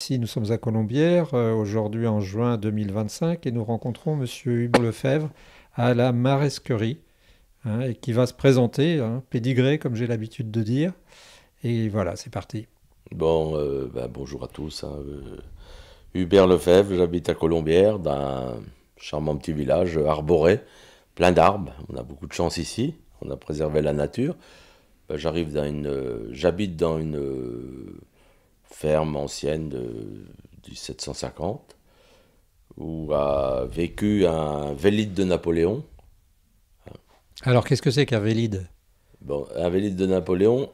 Ici, nous sommes à Colombières, aujourd'hui en juin 2025, et nous rencontrons Monsieur Hubert Lefebvre à la Maresquerie, hein, et qui va se présenter, hein, pédigré, comme j'ai l'habitude de dire. Et voilà, c'est parti. Bon, bonjour à tous, hein. Hubert Lefebvre, j'habite à Colombières, dans un charmant petit village arboré, plein d'arbres. On a beaucoup de chance ici. On a préservé la nature. J'habite dans une ferme ancienne du 750 où a vécu un Vélite de Napoléon. Alors, qu'est-ce que c'est qu'un Vélide? Bon, un Vélite de Napoléon,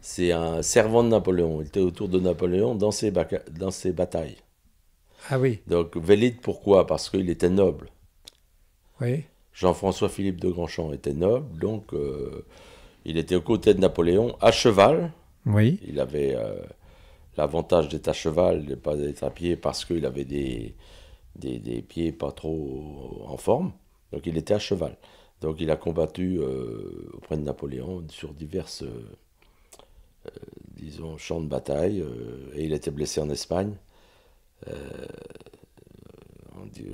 c'est un servant de Napoléon. Il était autour de Napoléon dans dans ses batailles. Ah oui, Donc Vélite, pourquoi? Parce qu'il était noble. oui, Jean-François Philippe de Grandchamp était noble, donc il était aux côtés de Napoléon, à cheval. oui. Il avait l'avantage d'être à cheval, de ne pas être à pied, parce qu'il avait des pieds pas trop en forme. Donc il était à cheval. Donc il a combattu auprès de Napoléon sur diverses, disons, champs de bataille, et il était blessé en Espagne.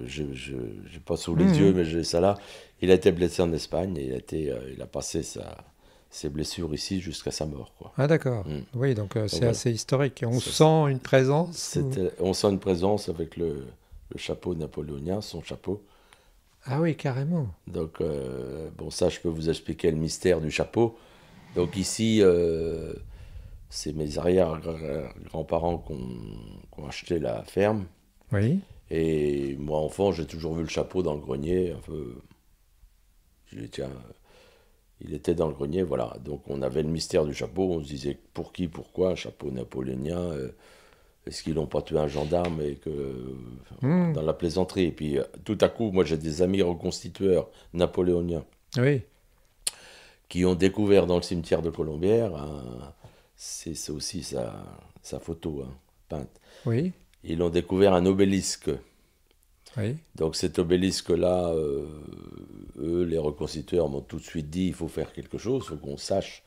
Je n'ai pas sous les yeux, Mhm. mais j'ai ça là. Il a été blessé en Espagne et il a passé ses blessures ici jusqu'à sa mort, quoi. Ah d'accord. Mm. Oui, donc Donc c'est voilà. assez historique. On Ça, c'est- sent une présence. on sent une présence avec le chapeau napoléonien, son chapeau. Ah oui, carrément. Donc, bon, ça, je peux vous expliquer le mystère du chapeau. Donc ici, c'est mes arrière-grands-parents qui ont acheté la ferme. Oui. Et moi, enfant, j'ai toujours vu le chapeau dans le grenier, un peu. Je dis, tiens, il était dans le grenier, voilà. Donc on avait le mystère du chapeau, on se disait pour qui, pourquoi, un chapeau napoléonien, est-ce qu'ils n'ont pas tué un gendarme et que Mhm. dans la plaisanterie. Et puis tout à coup, moi j'ai des amis reconstitueurs napoléoniens Oui, qui ont découvert dans le cimetière de Colombières, c'est aussi sa photo, hein, peinte. oui, Ils ont découvert un obélisque. oui. Donc cet obélisque-là, eux, les reconstitueurs m'ont tout de suite dit, il faut faire quelque chose, il faut qu'on sache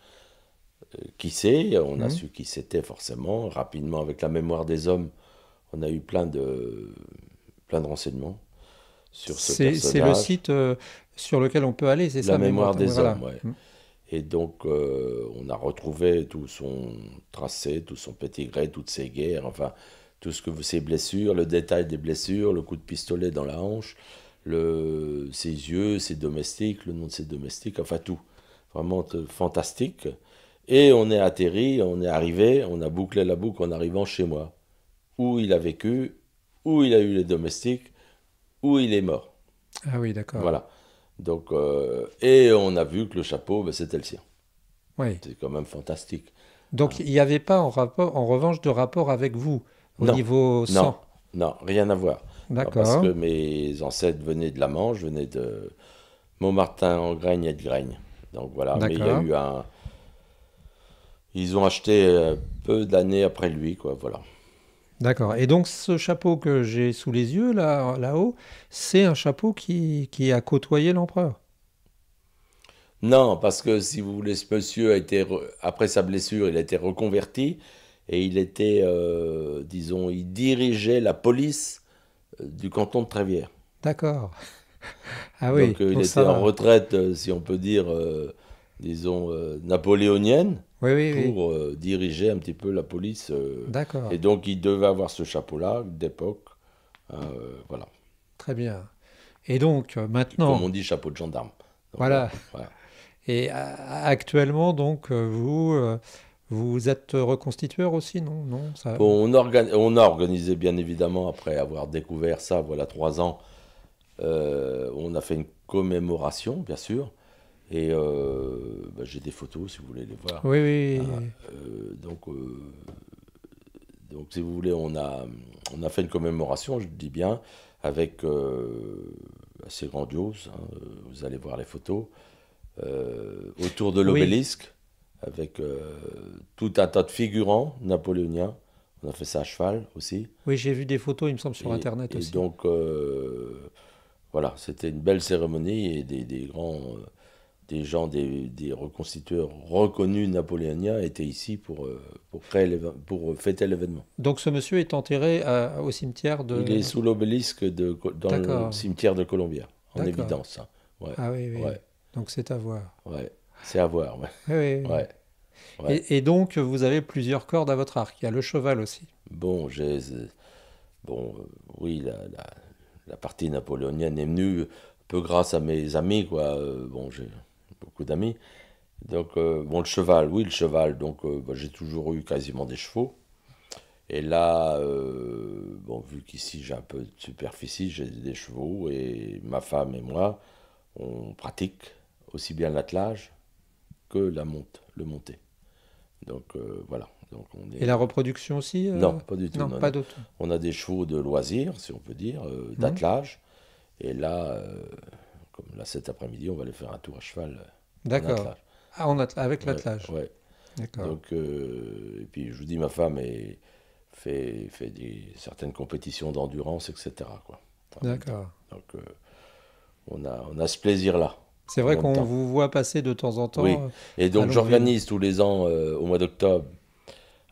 qui c'est. On a Mhm. su qui c'était forcément. Rapidement, avec la mémoire des hommes, on a eu plein de renseignements sur ce C'est le personnage. site sur lequel on peut aller, c'est La ça, mémoire. mémoire des Voilà. hommes, ouais. Mhm. Et donc, on a retrouvé tout son tracé, tout son pédigré, toutes ses guerres, enfin, ses blessures, le détail des blessures, le coup de pistolet dans la hanche, ses yeux, ses domestiques, le nom de ses domestiques, enfin tout. Vraiment fantastique. Et on est atterri, on est arrivé, on a bouclé la boucle en arrivant chez moi, où il a vécu, où il a eu les domestiques, où il est mort. Ah oui, d'accord. Voilà. Donc, et on a vu que le chapeau, ben, c'était le sien. Oui. C'est quand même fantastique, Donc hein. il n'y avait pas en revanche de rapport avec vous au Non, niveau non, sang. non, rien à voir. Non, parce que D'accord, mes ancêtres venaient de la Manche, venaient de Montmartin-en-Graigne et de Graigne. Donc voilà, mais il y a d'accord, eu un. Ils ont acheté peu d'années après lui, quoi, voilà. d'accord. Et donc ce chapeau que j'ai sous les yeux là-haut, c'est un chapeau qui a côtoyé l'empereur. Non, parce que si vous voulez, ce monsieur après sa blessure, il a été reconverti et il était, disons, il dirigeait la police du canton de Trévière. D'accord. Ah oui, Donc il donc était ça en va. retraite, si on peut dire, disons, napoléonienne, Oui, oui, oui. pour diriger un petit peu la police. Et D'accord. donc il devait avoir ce chapeau-là d'époque. Voilà. Très bien. Et donc Comme on maintenant, dit, chapeau de gendarme. Donc voilà. voilà. Voilà. Et actuellement, donc vous êtes reconstitueur aussi, non? Non, ça. Bon, on a organisé, bien évidemment, après avoir découvert ça, voilà, 3 ans, on a fait une commémoration, bien sûr. Et j'ai des photos, si vous voulez les voir. Oui, Hein. oui. Donc, si vous voulez, on a fait une commémoration, je dis bien, avec assez grandiose, hein, vous allez voir les photos, autour de Oui, l'obélisque, avec tout un tas de figurants napoléoniens. On a fait ça à cheval aussi. oui, j'ai vu des photos, il me semble, sur Internet Et aussi. donc, voilà, c'était une belle cérémonie et des grands. des gens, des reconstitueurs reconnus napoléoniens étaient ici pour fêter l'événement. Donc ce monsieur est enterré au cimetière Il est de... sous l'obélisque dans le D'accord, cimetière de Colombière, en d'accord. évidence, hein. Ouais, Ah oui, oui. ouais, Donc c'est à voir. ouais. C'est à voir, ouais. Oui, oui, oui. Ouais, ouais. Et donc vous avez plusieurs cordes à votre arc. Il y a le cheval aussi. Bon, bon, oui, la partie napoléonienne est venue un peu grâce à mes amis, quoi. Bon, j'ai beaucoup d'amis. Donc, bon, le cheval, oui, le cheval. Donc, bah, j'ai toujours eu quasiment des chevaux. Et là, bon, vu qu'ici j'ai un peu de superficie, j'ai des chevaux. Et ma femme et moi, on pratique aussi bien l'attelage que le monté. Donc, voilà. Donc, on Et la est. reproduction aussi Non, pas du tout, Non, non, pas non. d'autre. On a des chevaux de loisirs, si on peut dire, Hmm. d'attelage. Et là, comme là cet après-midi, on va aller faire un tour à cheval en D'accord. attelage. Ah, avec Ouais, l'attelage. ouais. D'accord, Donc, et puis je vous dis, ma femme fait certaines compétitions d'endurance, etc., quoi, en même temps. d'accord. Donc, on a ce plaisir-là, C'est en vrai même qu'on temps. vous voit passer de temps en Oui. temps Et à donc, Longueville. j'organise tous les ans, au mois d'octobre,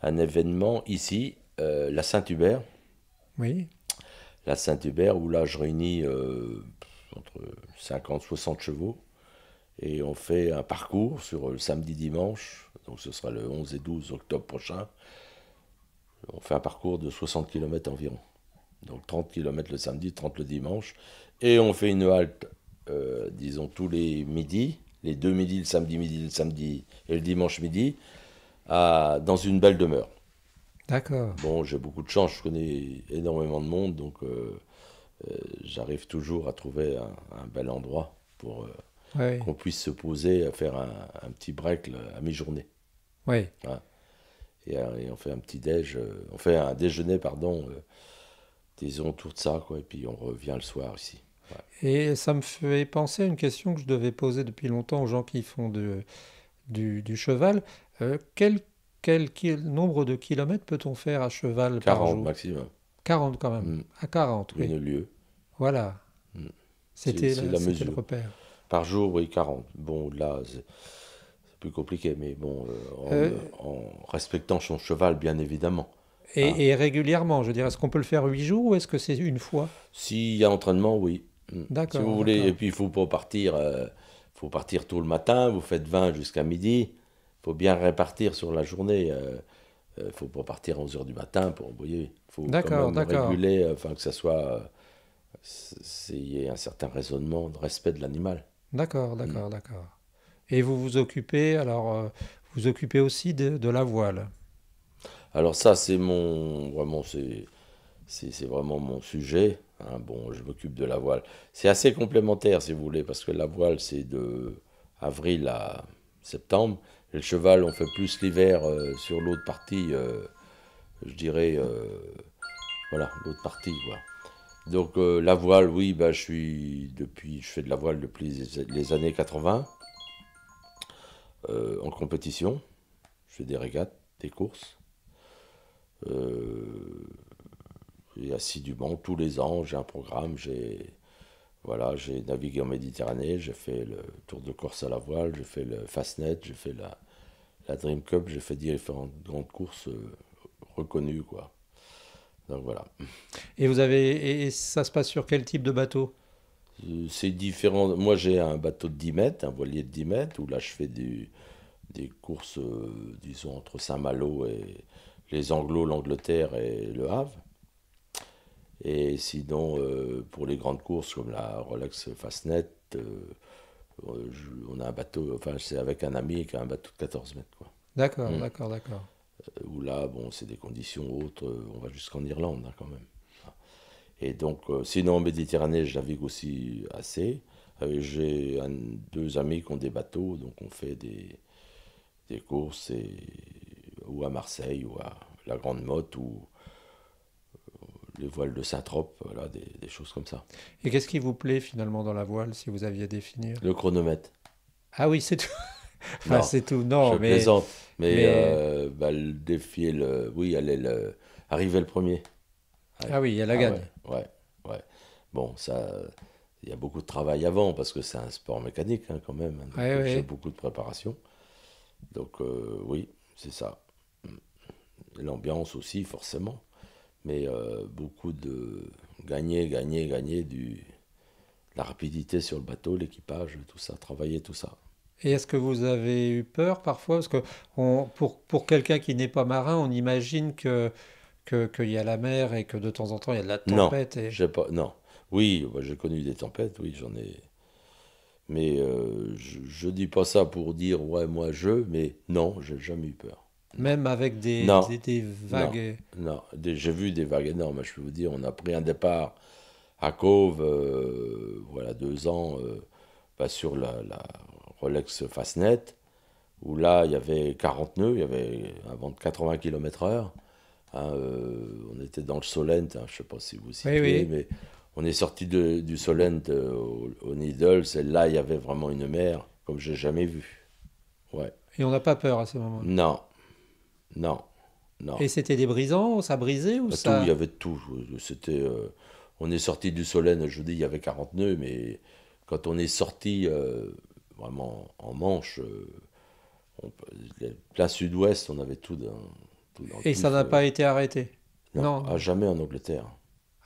un événement ici, la Saint-Hubert. Oui, La Saint-Hubert, où là, je réunis entre 50 et 60 chevaux. Et on fait un parcours sur le samedi-dimanche. Donc, ce sera le 11 et 12 octobre prochain. On fait un parcours de 60 km environ. Donc 30 km le samedi, 30 le dimanche. Et on fait une halte, disons, tous les midis, les deux midis, le samedi et le dimanche midi, dans une belle demeure. d'accord. Bon, j'ai beaucoup de chance, je connais énormément de monde, donc j'arrive toujours à trouver un bel endroit pour Oui, qu'on puisse se poser, à faire un petit break à mi-journée. oui. Voilà. Et on fait un petit déj, on fait un déjeuner, pardon, disons autour de ça, quoi, et puis on revient le soir ici. Ouais. Et ça me fait penser à une question que je devais poser depuis longtemps aux gens qui font du cheval. Quel nombre de kilomètres peut-on faire à cheval par 40 jour? maximum. 40 quand même. Mm. À 40, oui. Une lieue. Voilà. Mm. C'était C'est la c'était le mesure. repère. Par jour, oui, 40. Bon, là, c'est plus compliqué, mais bon, Euh, en respectant son cheval, bien évidemment. Hein. et régulièrement, je dirais, est-ce qu'on peut le faire 8 jours ou est-ce que c'est une fois? S'il y a entraînement, oui. Mm. Si vous D'accord, voulez, et d'accord. puis il faut pas partir, faut partir tôt le matin, vous faites 20 jusqu'à midi. Il faut bien répartir sur la journée. Faut pas partir à 11 heures du matin pour, vous voyez, il faut quand D'accord, même d'accord. réguler, afin que ça soit, il y ait un certain raisonnement de respect de l'animal. D'accord, Mm. d'accord, d'accord. Et vous vous occupez, alors, vous occupez aussi de la voile. Alors ça, c'est vraiment mon sujet, hein. Bon, je m'occupe de la voile. C'est assez complémentaire, si vous voulez, parce que la voile, c'est de avril à septembre. Et le cheval, on fait plus l'hiver sur l'autre partie, je dirais, voilà, l'autre partie, quoi. Donc la voile, oui, bah, je fais de la voile depuis les années 80, en compétition. Je fais des régates, des courses. Euh, et assidûment, tous les ans, j'ai un programme. Voilà, j'ai navigué en Méditerranée, j'ai fait le Tour de Corse à la voile, j'ai fait le Fastnet, j'ai fait la Dream Cup, j'ai fait différentes grandes courses reconnues, quoi. Donc voilà. Et ça se passe sur quel type de bateau? C'est différent. Moi, j'ai un bateau de 10 mètres, un voilier de 10 mètres, où là, je fais des courses, disons, entre Saint-Malo et les Anglos, l'Angleterre et le Havre. Et sinon, pour les grandes courses comme la Rolex Fastnet, on a un bateau, enfin, c'est avec un ami qui a un bateau de 14 mètres, quoi. D'accord, Hmm. d'accord, d'accord. Où là, bon, c'est des conditions autres, on va jusqu'en Irlande, hein, quand même. Et donc, sinon, en Méditerranée, je navigue aussi assez. J'ai deux amis qui ont des bateaux, donc on fait des courses, ou à Marseille, ou à la Grande Motte, ou les voiles de Saint-Trope, voilà, des choses comme ça. Et qu'est-ce qui vous plaît finalement dans la voile, si vous aviez à définir? Le chronomètre. Ah oui, c'est tout. Enfin, Non, c'est tout. je Non, plaisante, mais mais, bah, le défi, oui, arriver le premier. Ouais. ah oui, il y a la Ah gagne. ouais, ouais, ouais. Bon, ça, il y a beaucoup de travail avant, parce que c'est un sport mécanique hein, quand même. Hein, Ouais, donc j'ai ouais. beaucoup de préparation. Donc oui, c'est ça. L'ambiance aussi, forcément. Mais beaucoup de gagner la rapidité sur le bateau, l'équipage, tout ça, travailler tout ça. Et est-ce que vous avez eu peur parfois? Parce que pour quelqu'un qui n'est pas marin, on imagine qu'il y a la mer et que de temps en temps il y a de la Non, tempête. Et... j'ai pas, non. Oui, moi, j'ai connu des tempêtes, oui, j'en ai. Mais je dis pas ça pour dire, ouais, moi mais non, j'ai jamais eu peur. Non. Même avec Non, des non, vagues. non. J'ai vu des vagues énormes, je peux vous dire, on a pris un départ à Cove, voilà, 2 ans, bah, sur la Rolex Fastnet, où là, il y avait 40 nœuds, il y avait un vent de 80 km/h. Hein, on était dans le Solent, hein, je ne sais pas si vous vous Oui, situez, oui. mais on est sorti du Solent au Needles, et là, il y avait vraiment une mer comme j'ai jamais vu. Ouais. Et on n'a pas peur à ce moment-là. Non, non, non. Et c'était des brisants, ça brisait ou Bah, tout, il y ça... avait tout. C'était, on est sorti du Solent, je vous dis, il y avait 40 nœuds, mais quand on est sorti vraiment en Manche, on, plein sud-ouest, on avait tout dans le Et ça pif. n'a pas été arrêté? Non, Non, à non. jamais en Angleterre.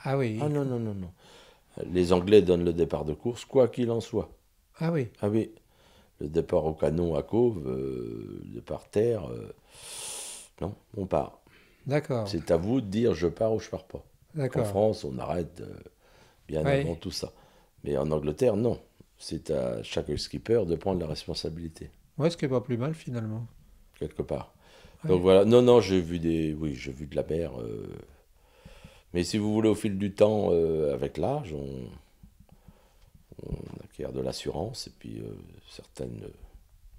Ah Ah oui. non, non, non, non. Les Anglais donnent le départ de course, quoi qu'il en soit. Ah oui. Ah oui, le départ au canon à Cove, le départ terre, non, on part. D'accord. C'est à vous de dire je pars ou je pars pas. En D'accord. France, on arrête bien Oui. avant tout ça. Mais en Angleterre, non. C'est à chaque skipper de prendre la responsabilité, Ouais, ce qui est pas plus mal finalement. quelque part. Donc Ouais. voilà, non, non, oui, j'ai vu de la mer. Mais si vous voulez, au fil du temps, avec l'âge, on acquiert de l'assurance et puis certaines,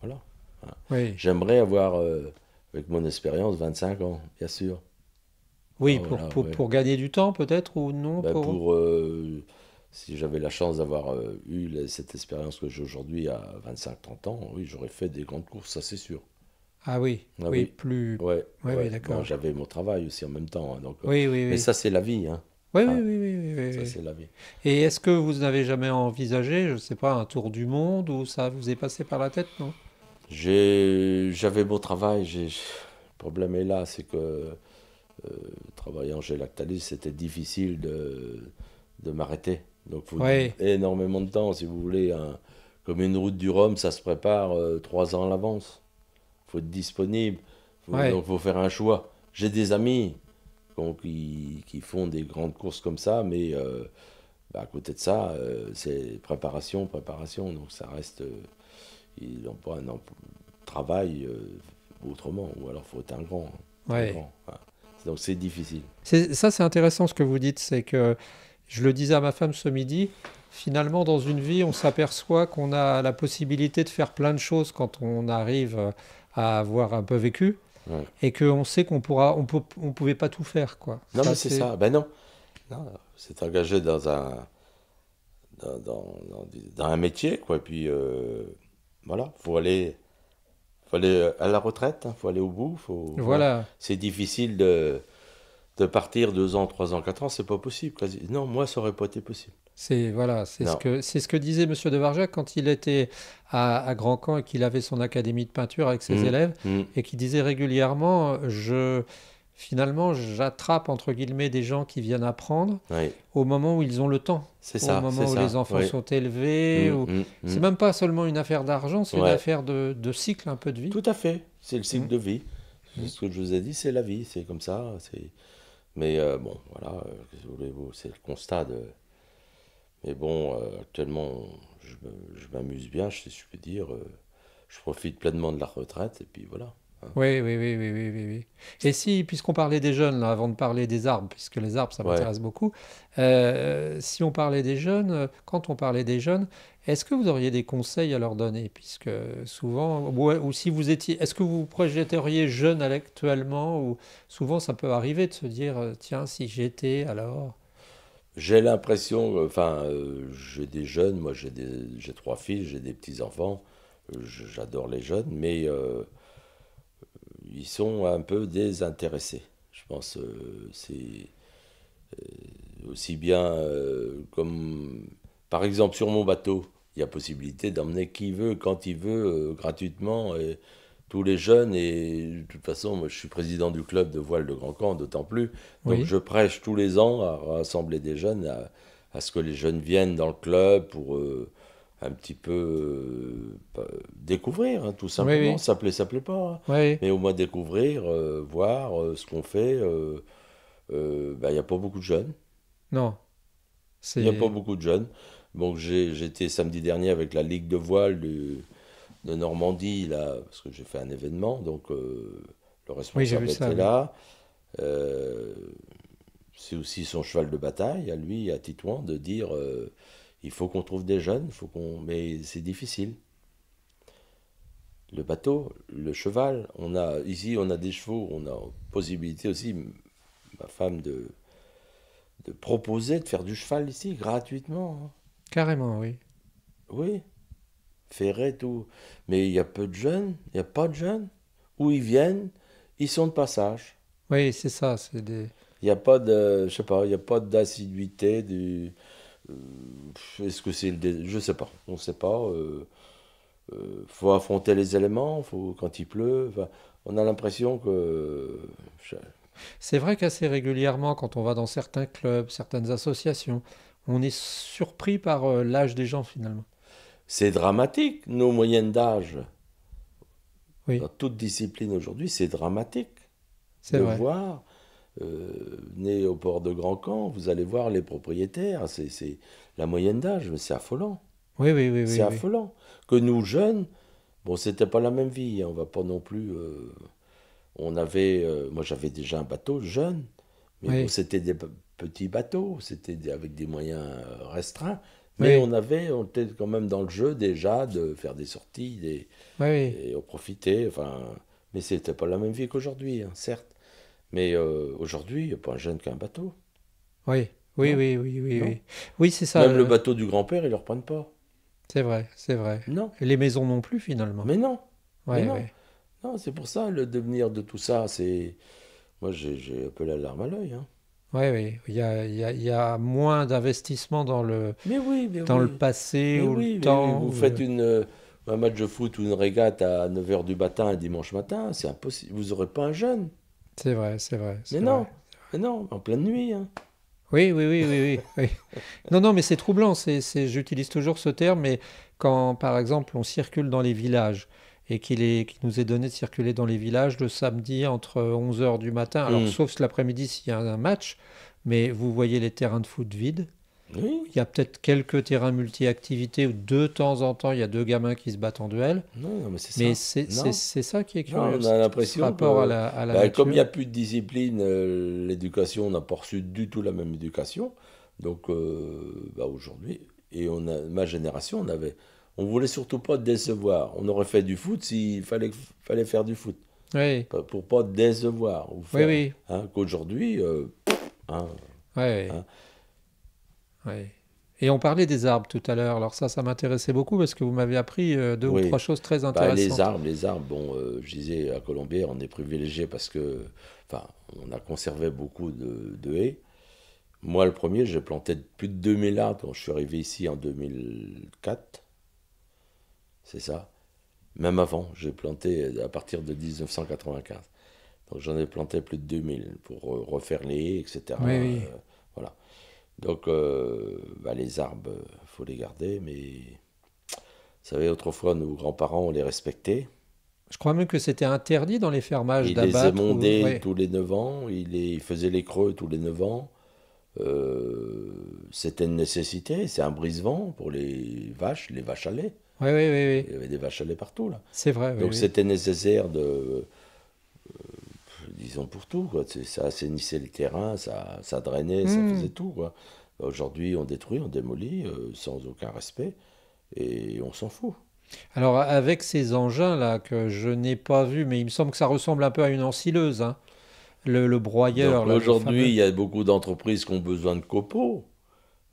voilà. Hein. Oui. J'aimerais avoir, avec mon expérience, 25 ans, bien sûr. Ah Oui, voilà, ouais. pour gagner du temps peut-être ou non Ben pour... pour, si j'avais la chance d'avoir eu cette expérience que j'ai aujourd'hui à 25-30 ans, oui, j'aurais fait des grandes courses, ça c'est sûr. Ah oui, Ah oui, oui, plus... ouais, Oui, oui, ouais. Bon, d'accord. j'avais mon travail aussi en même temps, hein, donc, Oui, oui, mais oui. ça c'est la vie, hein. Oui, oui, Hein, oui, oui, oui, oui, ça oui. c'est la vie. Et est-ce que vous n'avez jamais envisagé, je ne sais pas, un tour du monde ou ça vous est passé par la tête, non? J'avais beau travail, le problème est là, c'est que travaillant chez Lactalis, c'était difficile de m'arrêter. Donc, il faut Oui, énormément de temps, si vous voulez. Comme une route du Rhum, ça se prépare 3 ans à l'avance. Il faut être disponible. oui, Donc, il faut faire un choix. J'ai des amis qui font des grandes courses comme ça, mais bah, à côté de ça, c'est préparation, préparation. Donc, ça reste. Ils n'ont pas travail autrement. Ou alors, il faut être un grand. Un oui. grand. Voilà. Donc, c'est difficile. Ça, c'est intéressant ce que vous dites, c'est que je le disais à ma femme ce midi, finalement, dans une vie, on s'aperçoit qu'on a la possibilité de faire plein de choses quand on arrive à avoir un peu vécu Ouais. et qu'on sait on pouvait pas tout faire, quoi. Non, Ça, mais c'est c'est, ça. Ben non. Non, c'est engagé dans un métier, quoi. Et puis, voilà, faut aller à la retraite, hein, faut aller au bout. Voilà. voilà. C'est difficile de partir 2 ans, 3 ans, 4 ans, c'est pas possible. Non, moi, ça aurait pas été possible. Voilà, Non. c'est ce que disait Monsieur de Varjac quand il était à Grand-Camp et qu'il avait son académie de peinture avec ses Hum, élèves hum. et qui disait régulièrement, finalement, j'attrape entre guillemets des gens qui viennent apprendre Oui, au moment où ils ont le temps, au c'est moment où les ça. enfants Oui. sont élevés. Hum, hum, C'est hum. même pas seulement une affaire d'argent, c'est une Ouais, affaire de cycle un peu de vie. tout à fait. C'est le cycle Mm, de vie. C'est mm. ce que je vous ai dit, c'est la vie, c'est comme ça. Mais bon, voilà, qu'est-ce que voulez-vous, c'est le constat de. Mais bon, actuellement, je m'amuse bien, si je peux dire. Je profite pleinement de la retraite, et puis voilà. Hein. Oui, oui, oui, oui, oui, oui, oui. Et si, puisqu'on parlait des jeunes, là, avant de parler des arbres, puisque les arbres, ça Ouais. m'intéresse beaucoup, si on parlait des jeunes, quand on parlait des jeunes, est-ce que vous auriez des conseils à leur donner? Puisque souvent, ou si vous étiez, est-ce que vous vous projetteriez jeune actuellement, ou souvent ça peut arriver de se dire, tiens, si j'étais, alors... J'ai l'impression, enfin, j'ai des jeunes, moi j'ai 3 filles, j'ai des petits-enfants, j'adore les jeunes, mais ils sont un peu désintéressés. Je pense c'est aussi bien comme Par exemple, sur mon bateau, il y a possibilité d'emmener qui veut, quand il veut, gratuitement, et tous les jeunes. Et de toute façon, moi, je suis président du club de voile de Grand Camp, d'autant plus. Donc, Oui, je prêche tous les ans à rassembler des jeunes, à ce que les jeunes viennent dans le club pour un petit peu découvrir, hein, tout oui, simplement. oui, Ça plaît pas, hein. oui. Mais au moins découvrir, voir ce qu'on fait. Bah, il n'y a pas beaucoup de jeunes. Non, Il n'y a pas c'est... beaucoup de jeunes. Donc j'étais samedi dernier avec la Ligue de voile de Normandie, là, parce que j'ai fait un événement, donc le Oui, j'ai vu responsable ça, était oui. là. Euh, c'est aussi son cheval de bataille, à lui, à Titouan, de dire il faut qu'on trouve des jeunes, mais c'est difficile. Le bateau, le cheval, ici on a des chevaux, on a possibilité aussi, ma femme, de proposer de faire du cheval ici gratuitement, hein. Carrément, oui. Oui, Ferret, tout. Mais il y a peu de jeunes, il n'y a pas de jeunes. Où ils viennent, ils sont de passage. Oui, c'est ça, c'est des... Il n'y a pas de, je sais pas, il n'y a pas d'assiduité. Est-ce que c'est je sais pas, on ne sait pas. Faut affronter les éléments, faut quand il pleut. Enfin, on a l'impression que je- C'est vrai qu'assez régulièrement, quand on va dans certains clubs, certaines associations, on est surpris par l'âge des gens finalement. c'est dramatique. Nos moyennes d'âge, Oui, dans toute discipline aujourd'hui, c'est dramatique c'est de vrai. voir. Né au port de Grand Camp, vous allez voir les propriétaires, c'est la moyenne d'âge, mais c'est affolant. Oui, oui, oui, C'est oui, oui. affolant. Que nous, jeunes, bon, c'était pas la même vie, hein, on va pas non plus. Moi, j'avais déjà un bateau jeune, mais bon, Oui, c'était des petits bateaux, avec des moyens restreints, mais oui, on était quand même dans le jeu déjà de faire des sorties, oui, oui, et on profitait, enfin, mais c'était pas la même vie qu'aujourd'hui, hein, certes. Mais aujourd'hui, il n'y a pas un jeune qui a un bateau. oui, oui, Non, oui, oui, oui, non. oui. Oui, c'est ça, Même le bateau du grand-père, ils ne le reprennent pas. c'est vrai, c'est vrai. Non, Et les maisons non plus finalement. mais non, mais Oui, non. oui. Non, c'est pour ça, le devenir de tout ça, c'est... Moi, j'ai un peu la larme à l'œil, hein. Oui, oui. Il y a moins d'investissement Mais dans le oui, passé ou le mais oui. temps. Vous faites un match de foot ou une régate à 9 h du matin un dimanche matin, c'est impossible. Vous n'aurez pas un jeune. C'est vrai, c'est vrai, Mais c'est vrai. non, mais non, en pleine nuit, hein. Oui, oui, oui, oui, oui, oui. Non, non, mais c'est troublant. J'utilise toujours ce terme, mais quand, par exemple, on circule dans les villages et qu'il nous est donné de circuler dans les villages le samedi entre 11 heures du matin, alors Hum. sauf l'après-midi s'il y a un match, mais vous voyez les terrains de foot vides. Oui, Il y a peut-être quelques terrains multi-activités où de temps en temps il y a deux gamins qui se battent en duel, non, non, mais c'est mais ça. Non. c'est ça qui est Non, curieux, on a ce l'impression rapport que à la ben, comme il n'y nature. a plus de discipline, l'éducation, on n'a pas reçu du tout la même éducation. Donc ben, aujourd'hui, ma génération, on voulait surtout pas décevoir. On aurait fait du foot s'il fallait faire du foot. Oui, Pour pas décevoir. oui, oui, Hein, qu'aujourd'hui, hein, oui. hein, Ouais. Et on parlait des arbres tout à l'heure. Alors ça m'intéressait beaucoup parce que vous m'avez appris deux ou trois oui. choses très Bah, intéressantes. les arbres, bon, je disais à Colombière, on est privilégié parce que, enfin, on a conservé beaucoup de haies. Moi, le premier, j'ai planté plus de 2000 arbres quand je suis arrivé ici en 2004, c'est ça. Même avant, j'ai planté à partir de 1995. Donc j'en ai planté plus de 2000 pour refaire les haies, Oui, etc. oui. Voilà. Donc bah, les arbres, faut les garder, mais vous savez, autrefois, nos grands-parents, on les respectait. Je crois même que c'était interdit dans les fermages Ils les d'abattre. émondaient Ouais. tous les 9 ans, ils faisaient les creux tous les 9 ans. C'était une nécessité, c'est un brise-vent pour les vaches à lait. Oui, oui, oui, oui. Il y avait des vaches à lait partout, là. C'est vrai, oui, Donc oui. c'était nécessaire disons pour tout, quoi. Ça assainissait le terrain, ça drainait, ça faisait Hmm. tout, quoi. Aujourd'hui, on détruit, on démolit, sans aucun respect, et on s'en fout. Alors avec ces engins-là que je n'ai pas vus, mais il me semble que ça ressemble un peu à une ensileuse, hein. Le broyeur, Donc là, le aujourd'hui, fameux. il y a beaucoup d'entreprises qui ont besoin de copeaux,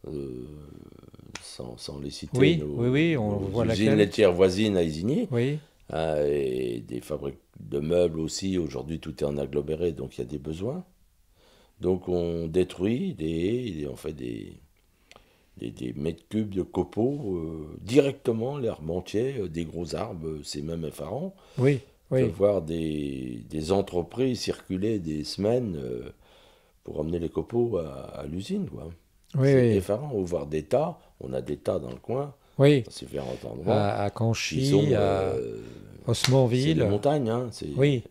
euh, sans les citer, Oui, oui, oui, on nos voit usines laquelle. laitières voisines à Isigny, Oui, hein, et des fabriques de meubles aussi. Aujourd'hui, tout est en aggloméré, donc il y a des besoins. Donc on détruit on fait des mètres cubes de copeaux directement, l'herbe entière, des gros arbres, c'est même effarant. Oui, De oui, voir des entreprises circuler des semaines pour amener les copeaux à l'usine, quoi. oui, C'est oui, effarant. Ou voir des tas, on a des tas dans le coin, oui. dans différents endroits, À qui Canchy, sont... à c'est des Osmanville. montagnes, hein. Oui.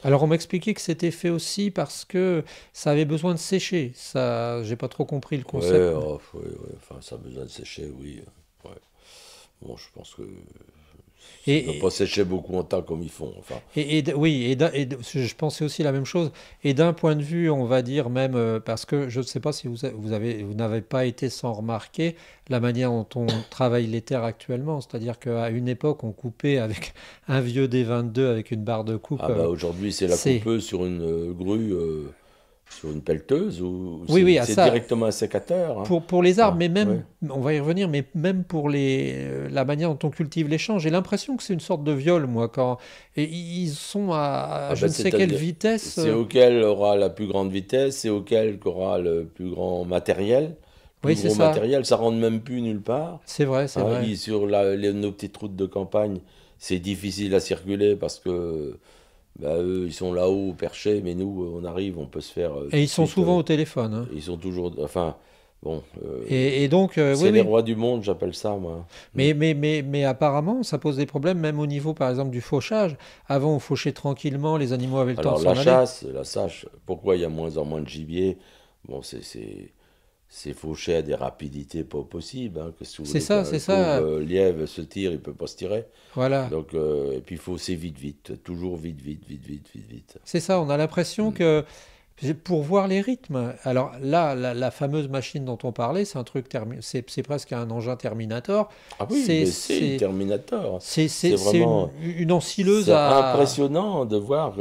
Alors on m'expliquait que c'était fait aussi parce que ça avait besoin de sécher. Ça, j'ai pas trop compris le concept. Ouais, oh, ouais, ouais, enfin, ça a besoin de sécher, oui. Ouais. Bon, je pense que ça ne doit Et, pas sécher beaucoup en temps comme ils font, enfin. oui, je pensais aussi la même chose. Et d'un point de vue, on va dire même, parce que je ne sais pas si vous n'avez pas été sans remarquer la manière dont on travaille les terres actuellement. C'est-à-dire qu'à une époque, on coupait avec un vieux D22 avec une barre de coupe. Ah bah aujourd'hui, c'est la C'est, coupeuse sur une grue, sur une pelleteuse, ou oui, oui, à c'est ça. directement un sécateur, hein. Pour les arbres, Ah, mais ouais. même, on va y revenir, mais même pour la manière dont on cultive les champs, j'ai l'impression que c'est une sorte de viol, moi, quand et ils sont à Ah je bah ne sais quelle c'est-à-dire, vitesse. c'est auquel aura la plus grande vitesse, c'est auquel aura le plus grand matériel. Plus Oui, c'est gros ça. matériel, ça rentre même plus nulle part. C'est vrai, c'est Hein, vrai. sur nos petites routes de campagne, c'est difficile à circuler parce que bah, eux, ils sont là-haut perchés, mais nous, on arrive, on peut se faire Et tout ils de sont suite. souvent au téléphone, hein. Ils sont toujours. Enfin, bon, Et donc, oui, c'est les oui. rois du monde, j'appelle ça, moi. Mm. Mais apparemment, ça pose des problèmes, même au niveau, par exemple, du fauchage. Avant, on fauchait tranquillement, les animaux avaient le temps de Alors, s'en aller. la chasse, pourquoi il y a moins en moins de gibier? Bon, c'est fauché à des rapidités pas possibles, hein, que si vous C'est voulez ça, qu'un c'est fauve ça. lièvre se tire, il peut pas se tirer. Voilà. Donc, et puis il faut c'est vite, vite, toujours vite, vite, vite, vite, vite, vite. C'est ça, on a l'impression Mm. que pour voir les rythmes. Alors là, la fameuse machine dont on parlait, c'est un truc c'est presque un engin Terminator. Ah oui, C'est mais c'est c'est Terminator. c'est C'est c'est vraiment, une ensileuse c'est à impressionnant de voir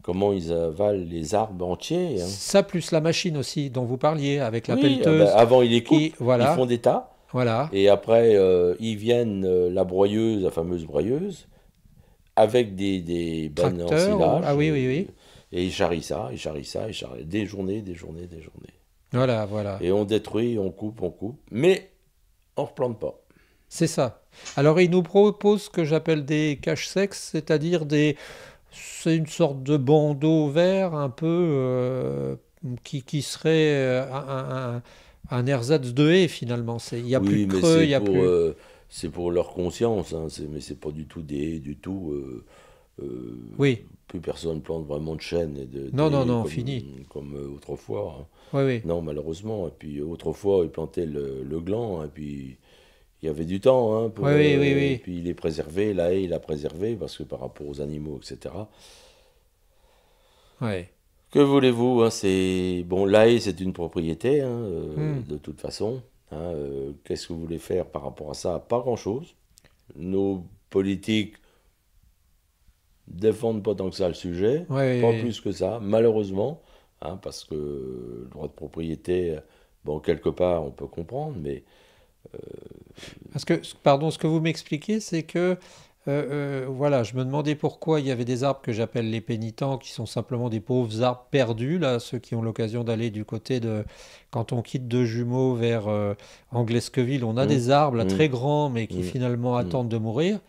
comment ils avalent les arbres entiers, hein. ça plus la machine aussi dont vous parliez avec la Oui, ah ben, pelleteuse avant ils les coupent, qui ils font voilà, des tas, voilà, et après ils viennent la broyeuse, la fameuse broyeuse, avec des bennes tracteur ah ensilage, oui oui oui. et ils charrient ça, ils charrient ça, ils charrient des journées, des journées, des journées. Voilà, voilà. Et on détruit, on coupe, mais on replante pas. C'est ça. Alors il nous propose ce que j'appelle des caches sexes, c'est-à-dire c'est une sorte de bandeau vert un peu qui serait un ersatz de haie finalement. Il n'y a plus de Oui, mais creux, il n'y a plus. c'est pour leur conscience, hein, mais c'est pas du tout du tout. Euh, Oui, plus personne plante vraiment de chênes et non, non, haies non, comme, fini. comme autrefois, hein. Oui, oui. Non, malheureusement. Et puis autrefois, ils plantaient le gland, et puis il y avait du temps, hein, Oui, pour, oui, oui, et oui. puis il est préservé, la haie, il a préservé, parce que par rapport aux animaux, etc. Ouais. Que voulez-vous, hein, bon, la haie, c'est une propriété, hein, Hmm. de toute façon. Hein, qu'est-ce que vous voulez faire par rapport à ça? Pas grand-chose. Nos politiques défendent pas tant que ça le sujet, Oui, oui, pas oui. plus que ça, malheureusement, hein, parce que le droit de propriété, bon, quelque part, on peut comprendre, mais Parce que, pardon, ce que vous m'expliquez, c'est que, voilà, je me demandais pourquoi il y avait des arbres que j'appelle les pénitents, qui sont simplement des pauvres arbres perdus, là, ceux qui ont l'occasion d'aller du côté de, quand on quitte Deux Jumeaux vers Anglesqueville, on a hum, des arbres là, hum, très grands, mais qui hum, finalement hum. attendent de mourir.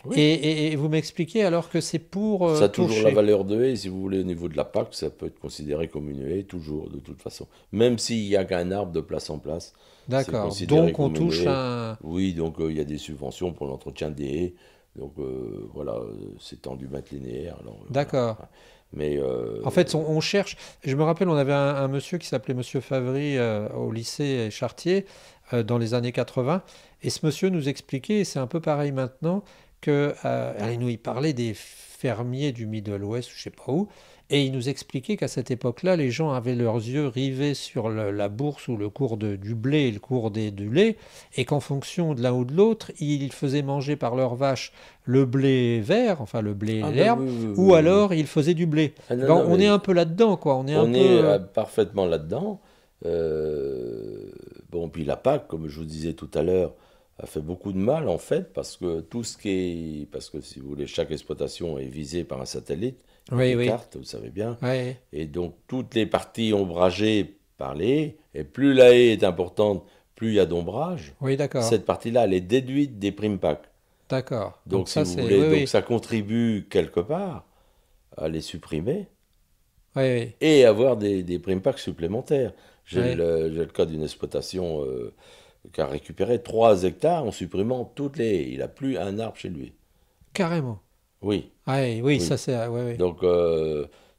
Oui, Et vous m'expliquez alors que c'est pour ça a toujours la faucher. valeur de haie, si vous voulez, au niveau de la PAC, ça peut être considéré comme une haie, toujours, de toute façon. Même s'il n'y a qu'un arbre de place en place, c'est D'accord. considéré Donc on comme une touche haie. un. Oui, donc il y a des subventions pour l'entretien des haies, donc voilà, c'est en du mètre linéaire, alors voilà. D'accord. Mais En fait, on cherche. Je me rappelle, on avait un monsieur qui s'appelait Monsieur Favry au lycée Chartier dans les années 80. Et ce monsieur nous expliquait, et c'est un peu pareil maintenant, que il parlait des fermiers du Middle West, je sais pas où, et il nous expliquait qu'à cette époque-là, les gens avaient leurs yeux rivés sur la bourse ou le cours du blé et le cours du lait, et qu'en fonction de l'un ou de l'autre, ils faisaient manger par leurs vaches le blé vert, enfin le blé et ah ben l'herbe, oui, oui, ou oui, oui. alors ils faisaient du blé. Ah Eh non, ben, non, on est mais un peu là-dedans, quoi. On est un on peu. est parfaitement là-dedans. Euh, bon, puis la PAC, comme je vous disais tout à l'heure, a fait beaucoup de mal en fait, parce que tout ce qui est, parce que si vous voulez, chaque exploitation est visée par un satellite, avec Oui, des oui. cartes, vous savez bien, Ouais. et donc toutes les parties ombragées par les haies, et plus la haie est importante, plus il y a d'ombrage, Oui, d'accord. cette partie-là, elle est déduite des primes PAC. D'accord. Donc, Donc si ça, vous c'est... voulez, Oui, donc oui. ça contribue quelque part à les supprimer Oui, oui. et avoir des primes PAC supplémentaires. Oui. J'ai le cas d'une exploitation qui a récupéré 3 hectares en supprimant toutes les haies. Il n'a plus un arbre chez lui. Carrément. Oui, Ah, oui, oui, ça oui. c'est... Oui, oui. Donc,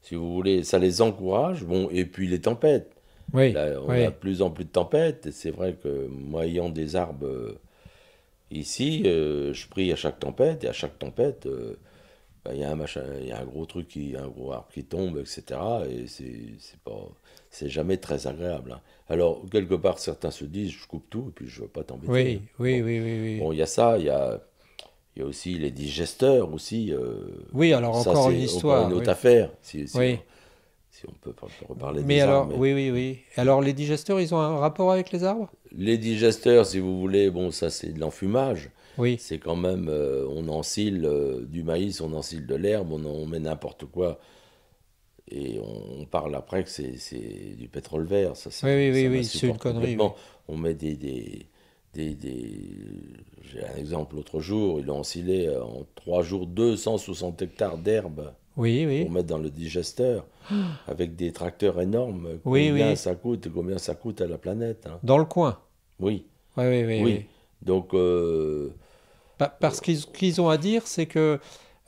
si vous voulez, ça les encourage. Bon, et puis les tempêtes. Oui, Là, on a oui. de plus en plus de tempêtes. Et c'est vrai que moi, ayant des arbres ici, je prie à chaque tempête. Et à chaque tempête, bah, il y a un machin, il y a un gros truc, un gros arbre qui tombe, etc. Et c'est pas, c'est jamais très agréable, hein. Alors, quelque part, certains se disent, je coupe tout et puis je ne veux pas t'embêter, hein. Oui, oui, Bon, oui, oui, oui. bon, il y a ça, il y a aussi les digesteurs aussi. Oui, alors Ça, encore une c'est encore une histoire, autre oui. affaire, Oui. si on peut reparler Mais des arbres. alors, Mais oui, oui, oui. Alors, les digesteurs, ils ont un rapport avec les arbres? les digesteurs, si vous voulez, bon, ça c'est de l'enfumage. Oui. C'est quand même, on ensile du maïs, on ensile de l'herbe, on met n'importe quoi. Et on parle après que c'est du pétrole vert. Oui, oui, oui, Ça oui, c'est une m'insupporte connerie, oui. complètement. On met J'ai un exemple l'autre jour, ils ont ensilé en 3 jours 260 hectares d'herbe Oui, pour oui. mettre dans le digesteur, avec des tracteurs énormes. Oui, oui. Combien ça coûte à la planète, hein. Dans le coin. Oui, Oui, oui, oui, oui. oui. Donc, Parce qu'ils ont à dire, c'est que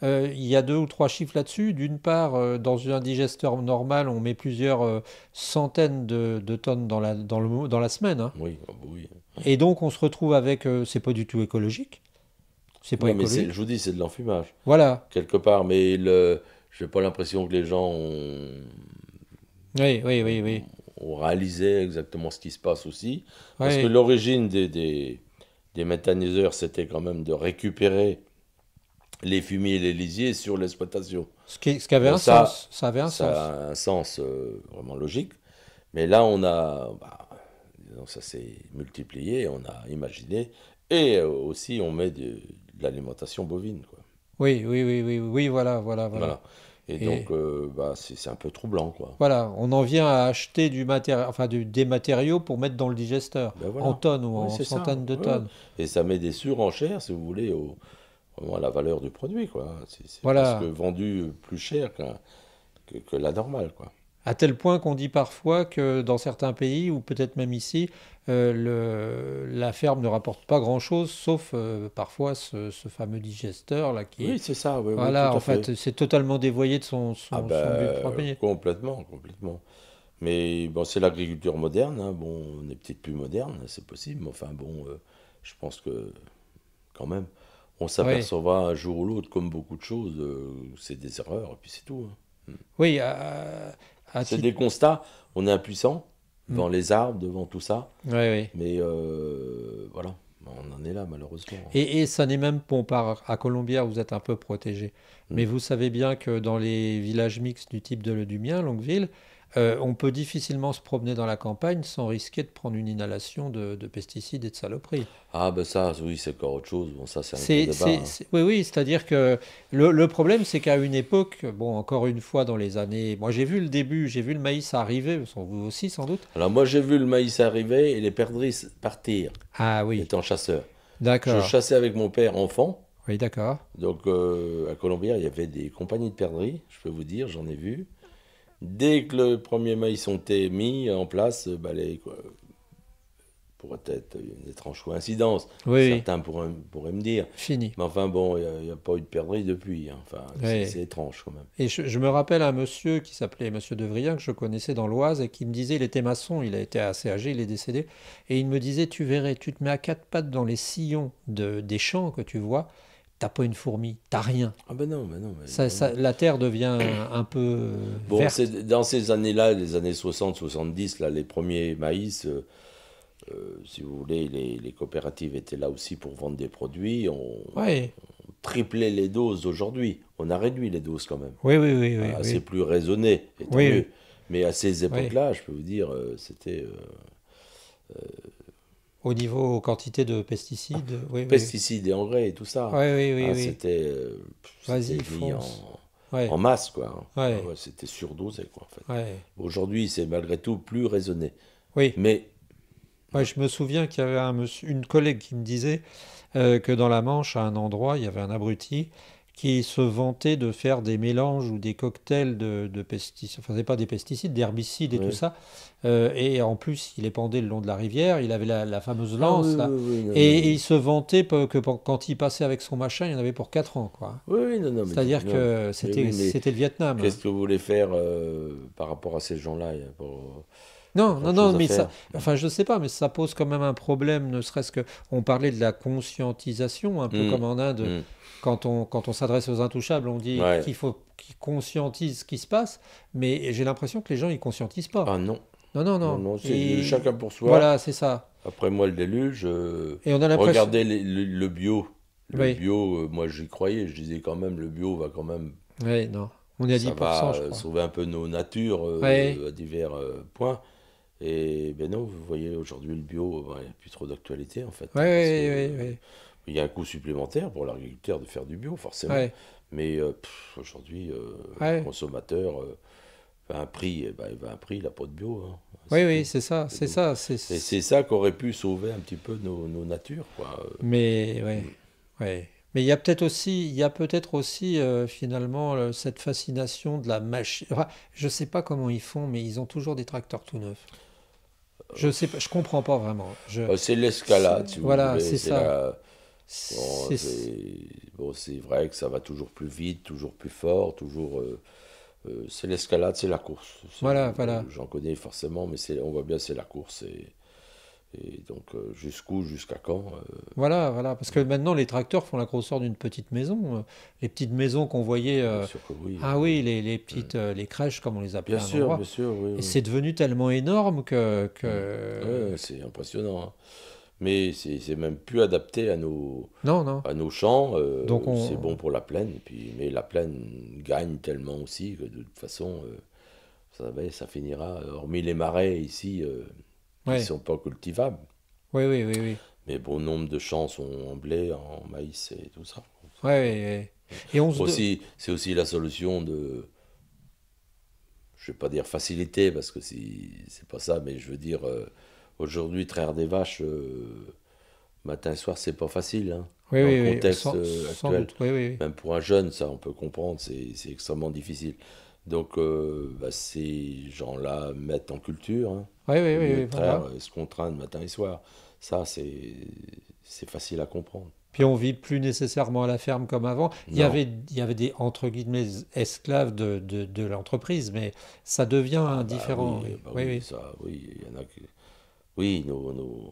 il y a deux ou trois chiffres là-dessus. D'une part, dans un digesteur normal, on met plusieurs centaines de tonnes dans la semaine, hein. oui, ah bah oui. Et donc, on se retrouve avec, c'est pas du tout écologique. C'est pas Ouais, mais je écologique. vous dis, c'est de l'enfumage, Voilà. quelque part. Mais j'ai pas l'impression que les gens Oui, oui, ont, oui, oui. ont réalisé exactement ce qui se passe aussi. Parce que Oui. l'origine des méthaniseurs, c'était quand même de récupérer les fumiers et les lisiers sur l'exploitation. Ce qui avait Bon, un sens. Ça avait un ça sens. a un sens vraiment logique. Mais là, disons, ça s'est multiplié, on a imaginé. Et aussi, on met de l'alimentation bovine, quoi. Oui, oui, oui, oui, oui, voilà, voilà, voilà. Voilà. Et Et donc, c'est un peu troublant, quoi. voilà, on en vient à acheter des matériaux pour mettre dans le digesteur, Ben en voilà. tonnes ou Oui, en c'est ça. centaines de Ouais, ouais. tonnes. Et ça met des surenchères, si vous voulez, vraiment à la valeur du produit, quoi. C'est presque Voilà. vendu plus cher que la normale, quoi. À tel point qu'on dit parfois que dans certains pays, ou peut-être même ici, la ferme ne rapporte pas grand-chose, sauf parfois ce fameux digesteur là qui est... Oui, c'est ça, oui, oui, tout Voilà, en à fait. fait, c'est totalement dévoyé de Ah son but ben, premier. complètement, complètement. Mais bon, c'est l'agriculture moderne, hein. Bon, on est peut-être plus moderne, c'est possible, mais enfin bon, je pense que quand même, on Oui, s'apercevra un jour ou l'autre, comme beaucoup de choses, c'est des erreurs, et puis c'est tout, hein. oui, à C'est titre... des constats, on est impuissant Hmm. devant les arbres, devant tout ça, Oui, oui. mais voilà, on en est là malheureusement. Et ça n'est même, bon, à Colombière, vous êtes un peu protégé. Mais Hmm. vous savez bien que dans les villages mixtes du type du mien, Longueville, on peut difficilement se promener dans la campagne sans risquer de prendre une inhalation de pesticides et de saloperies. Ah ben ça, oui, c'est encore autre chose, bon ça c'est un autre débat, hein. Oui, oui, c'est-à-dire que le problème, c'est qu'à une époque, bon, encore une fois, dans les années... Moi, j'ai vu le début, j'ai vu le maïs arriver, vous aussi sans doute. Alors moi j'ai vu le maïs arriver et les perdrix partir, Ah oui, étant chasseur. Je d'accord. chassais avec mon père enfant, Oui, d'accord. donc à Colombière il y avait des compagnies de perdrix, je peux vous dire, j'en ai vu. Dès que le premier maïs ont été mis en place, quoi, pourrait être une étrange coïncidence, Oui, oui, certains pourraient me dire. fini. Mais enfin bon, il n'y a pas eu de perdrix depuis, hein. Enfin, Oui. c'est étrange quand même. Et je me rappelle un monsieur qui s'appelait Monsieur Devrien, que je connaissais dans l'Oise, et qui me disait, il était maçon, il a été assez âgé, il est décédé, et il me disait, tu verrais, tu te mets à quatre pattes dans les sillons des champs que tu vois, t'as pas une fourmi, t'as rien. Ah ben non, ben non, mais non, non. La terre devient un peu Bon, verte. c'est dans ces années-là, les années 60-70, là, les premiers maïs, si vous voulez, les coopératives étaient là aussi pour vendre des produits. On Oui, triplait les doses d'aujourd'hui. On a réduit les doses quand même. oui, oui, oui, oui, C'est oui, plus raisonné, et tant oui, oui, mieux. Mais à ces oui. époques-là, je peux vous dire, c'était Au niveau quantité de pesticides, oui, oui, pesticides et engrais et tout oui, ça. oui, oui, Ah, oui. c'était Vas-y, mis fonce. Ouais, en masse, quoi, hein. Ah ouais, ouais, c'était surdosé, quoi, en fait. ouais. Aujourd'hui, c'est malgré tout plus raisonné. Oui, Mais Ouais, je me souviens qu'il y avait une collègue qui me disait que dans la Manche, à un endroit, il y avait un abruti qui se vantait de faire des mélanges ou des cocktails de pesticides, enfin, c'est pas des pesticides, d'herbicides et tout Oui. ça. Et en plus, il épandait le long de la rivière, il avait la fameuse Ah oui, lance oui, là. oui, non, Et non. il se vantait quand il passait avec son machin, il y en avait pour 4 ans, quoi. Oui, oui, non, non, C'est-à-dire non. que Mais c'était oui, mais c'était le Vietnam, hein. qu'est-ce que vous voulez faire par rapport à ces gens-là? Il y a Non, pas non, non, grand-chose à mais ça, faire. enfin, je sais pas, mais ça pose quand même un problème, ne serait-ce que, on parlait de la conscientisation, un peu Hum, comme en Inde, hum. quand on s'adresse aux intouchables, on dit Ouais. qu'il faut qu'ils conscientisent ce qui se passe, mais j'ai l'impression que les gens, ils conscientisent pas. Ah non, Non, non, non, non. non, c'est chacun Et pour soi. voilà, c'est ça. Après moi, le déluge, Et on a l'impression, regardez le bio. Le oui, bio, moi j'y croyais, je disais quand même, le bio va quand même, oui, non. On est à ça va 10%, je crois. sauver un peu nos natures Oui, à divers points. Et ben non, vous voyez, aujourd'hui le bio, ben, il n'y a plus trop d'actualité en fait, oui, hein, parce que oui, oui, oui, il y a un coût supplémentaire pour l'agriculteur de faire du bio, forcément. oui, Mais aujourd'hui, le oui, consommateur veut un prix, eh ben, il veut un prix, il n'a pas de bio, hein, oui, c'est oui, tout. c'est ça, Et c'est donc, ça, et c'est ça qu'aurait pu sauver un petit peu nos natures, quoi. mais ouais, Mm. ouais. Mais il y a peut-être aussi finalement cette fascination de la machine. Enfin, je sais pas comment ils font, mais ils ont toujours des tracteurs tout neufs. Je sais pas, je comprends pas vraiment. C'est l'escalade, si vous Voilà, voulez. c'est C'est ça. la... C'est, c'est vrai que ça va toujours plus vite, toujours plus fort, toujours. C'est l'escalade, c'est la course. voilà, voilà. J'en connais forcément, mais on voit bien c'est la course. Et donc jusqu'où, jusqu'à quand Voilà, voilà, parce que maintenant les tracteurs font la grosseur d'une petite maison. Les petites maisons qu'on voyait, bien sûr que oui. ah oui, les Mm. petites, les crèches comme on les appelait à un endroit, Bien sûr, oui, et oui. c'est devenu tellement énorme Mm. Ouais, c'est impressionnant, hein. Mais c'est même plus adapté non, non. à nos champs. Donc C'est bon on, pour la plaine. Mais la plaine gagne tellement aussi que de toute façon, ça finira. Hormis les marais ici qui ne ouais, sont pas cultivables. oui, oui, oui, oui, Mais bon nombre de champs sont en blé, en maïs et tout ça. ouais, ouais, ouais. Et on se, C'est aussi la solution de, je vais pas dire facilité parce que c'est pas ça, mais je veux dire aujourd'hui traire des vaches matin et soir c'est pas facile, hein. oui, Dans le oui, oui, contexte sans actuel, doute, oui, oui, oui. même pour un jeune, ça on peut comprendre, c'est extrêmement difficile. Donc bah, ces gens-là mettent en culture, hein, Oui, oui, au oui, lieu oui, de traire voilà. se contraindre matin et soir. Ça c'est facile à comprendre. Puis on vit plus nécessairement à la ferme comme avant. Non. Il y avait des, entre guillemets, esclaves de l'entreprise, mais ça devient Ah différent, oui. bah Oui, oui, oui. ça, oui, il y en a qui... Oui, nos